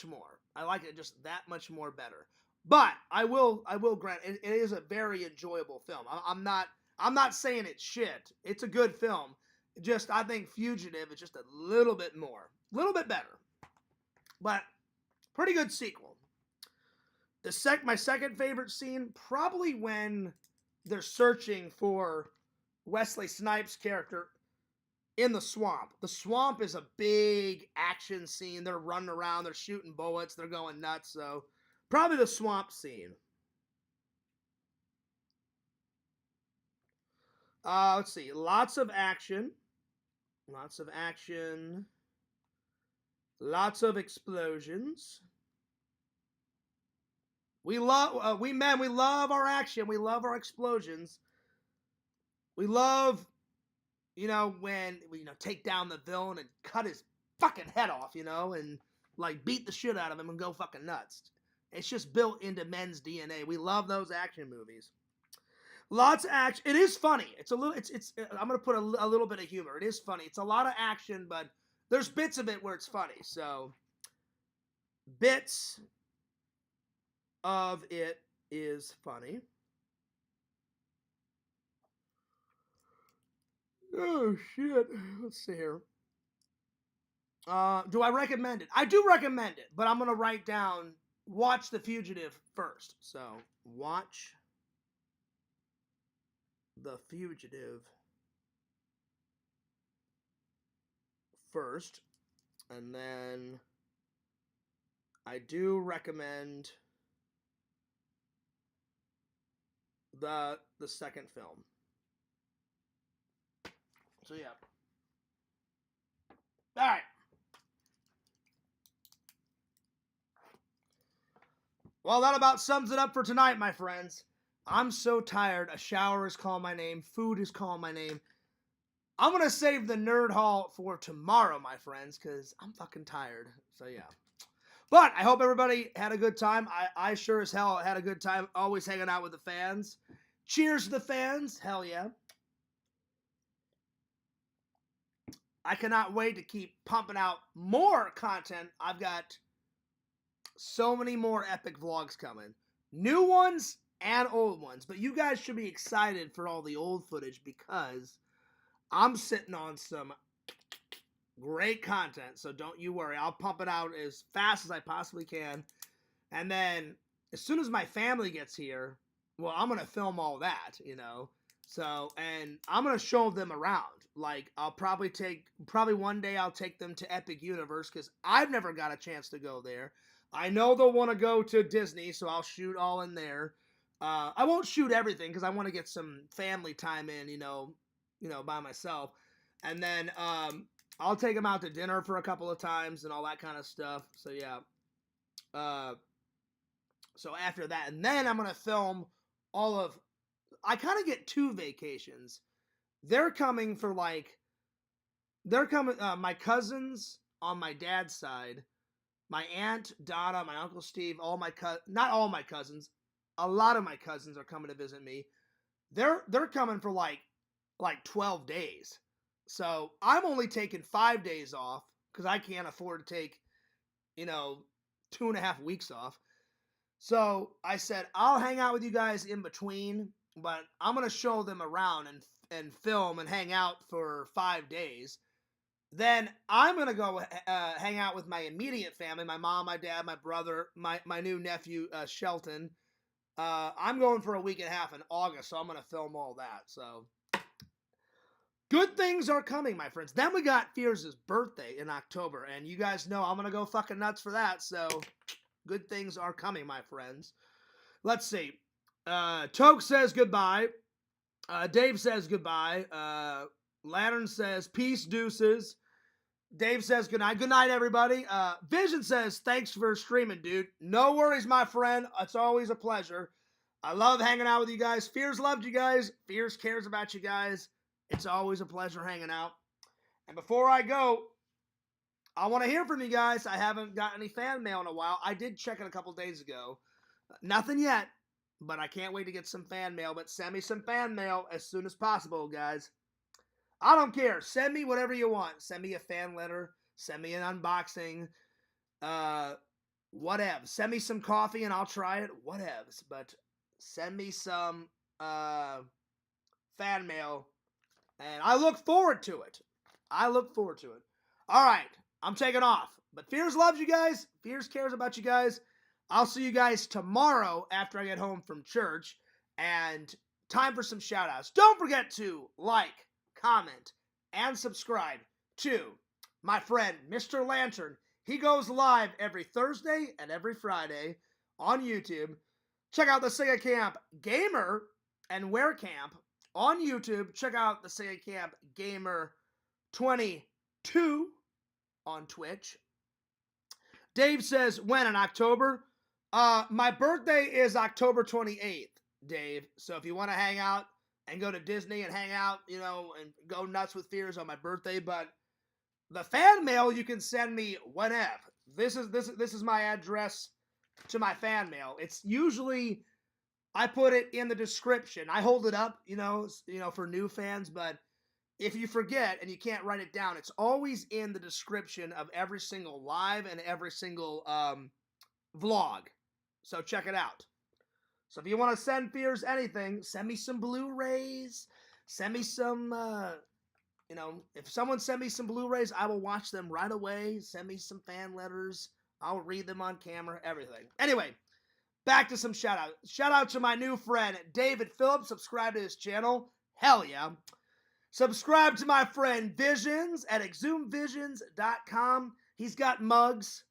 more. I like it just that much more better. But I will grant it is a very enjoyable film. I'm not saying it's shit. It's a good film. Just I think Fugitive is just a little bit more, a little bit better. But pretty good sequel. My second favorite scene, probably when they're searching for Wesley Snipes' character in the swamp. The swamp is a big action scene. They're running around, they're shooting bullets, they're going nuts. So probably the swamp scene. Let's see. Lots of action. Lots of action. Lots of explosions. We love our action. We love our explosions. We love, when we, take down the villain and cut his fucking head off, and like beat the shit out of him and go fucking nuts. It's just built into men's DNA. We love those action movies. Lots of action. It is funny. It's a little. It's. I'm gonna put a little bit of humor. It is funny. It's a lot of action, but there's bits of it where it's funny. So bits of it is funny. Oh, shit. Let's see here. Do I recommend it? I do recommend it, but I'm going to write down watch The Fugitive first. So, watch The Fugitive first. And then I do recommend the second film. So, yeah. All right. Well, that about sums it up for tonight, my friends. I'm so tired. A shower is calling my name. Food is calling my name. I'm going to save the nerd haul for tomorrow, my friends, because I'm fucking tired. So, yeah. But I hope everybody had a good time. I sure as hell had a good time always hanging out with the fans. Cheers to the fans. Hell yeah. I cannot wait to keep pumping out more content. I've got so many more epic vlogs coming. New ones and old ones. But you guys should be excited for all the old footage because I'm sitting on some great content. So don't you worry. I'll pump it out as fast as I possibly can. And then as soon as my family gets here, well, I'm going to film all that, you know. So, and I'm going to show them around. Like, I'll probably one day I'll take them to Epic Universe because I've never got a chance to go there. I know they'll want to go to Disney, so I'll shoot all in there. I won't shoot everything because I want to get some family time in, you know, by myself. And then I'll take them out to dinner for a couple of times and all that kind of stuff. So, yeah. So after that, and then I'm going to film I kind of get 2 vacations. They're coming, my cousins on my dad's side, my aunt Donna, my uncle Steve, not all my cousins, a lot of my cousins are coming to visit me. They're coming for like 12 days. So I'm only taking 5 days off because I can't afford to take, 2.5 weeks off. So I said, I'll hang out with you guys in between, but I'm going to show them around and film and hang out for 5 days. Then I'm going to go hang out with my immediate family, my mom, my dad, my brother, my new nephew, Shelton. I'm going for a week and a half in August, so I'm going to film all that. So good things are coming, my friends. Then we got Fears' birthday in October, and you guys know I'm going to go fucking nuts for that, so good things are coming, my friends. Let's see. Toke says goodbye. Dave says goodbye. Lantern says peace, deuces. Dave says good night. Good night, everybody. Vision says thanks for streaming, dude. No worries, my friend. It's always a pleasure. I love hanging out with you guys. Fears loved you guys. Fears cares about you guys. It's always a pleasure hanging out. And before I go, I want to hear from you guys. I haven't got any fan mail in a while. I did check it a couple days ago. Nothing yet, but I can't wait to get some fan mail. But send me some fan mail as soon as possible, guys. I don't care. Send me whatever you want. Send me a fan letter. Send me an unboxing. Whatever. Send me some coffee and I'll try it. Whatevs. But send me some fan mail. And I look forward to it. All right. I'm taking off. But Fears loves you guys. Fears cares about you guys. I'll see you guys tomorrow after I get home from church. And time for some shout outs. Don't forget to like, comment, and subscribe to my friend, Mr. Lantern. He goes live every Thursday and every Friday on YouTube. Check out the Sega Camp Gamer and Wear Camp on YouTube. Check out the Sega Camp Gamer 22 on Twitch. Dave says, when in October? My birthday is October 28th, Dave. So if you want to hang out and go to Disney and hang out, and go nuts with Fears on my birthday, but the fan mail you can send me whenever. This is my address to my fan mail. It's usually, I put it in the description. I hold it up, for new fans, but if you forget and you can't write it down, it's always in the description of every single live and every single vlog. So check it out. So if you want to send Fears anything, send me some Blu-rays, send me some You know, if someone send me some Blu-rays, I will watch them right away. Send me some fan letters. I'll read them on camera, everything. Anyway, back to some shout-out. Shout-out to my new friend, David Phillips. Subscribe to his channel. Hell yeah. Subscribe to my friend Visions at exhumvisions.com. He's got mugs.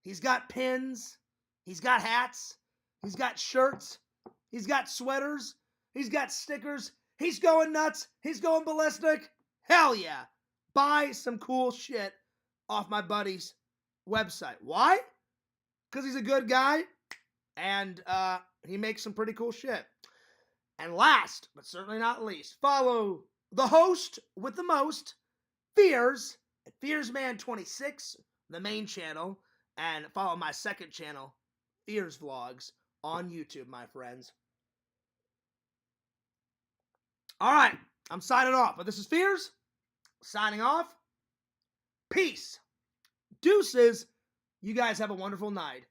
He's got pins. He's got hats. He's got shirts. He's got sweaters. He's got stickers. He's going nuts. He's going ballistic. Hell yeah. Buy some cool shit off my buddy's website. Why? Because he's a good guy and he makes some pretty cool shit. And last, but certainly not least, follow the host with the most, Fears, at FearsMan26, the main channel, and follow my second channel, Fears Vlogs, on YouTube, my friends. All right, I'm signing off, but this is Fears, signing off. Peace. Deuces. You guys have a wonderful night.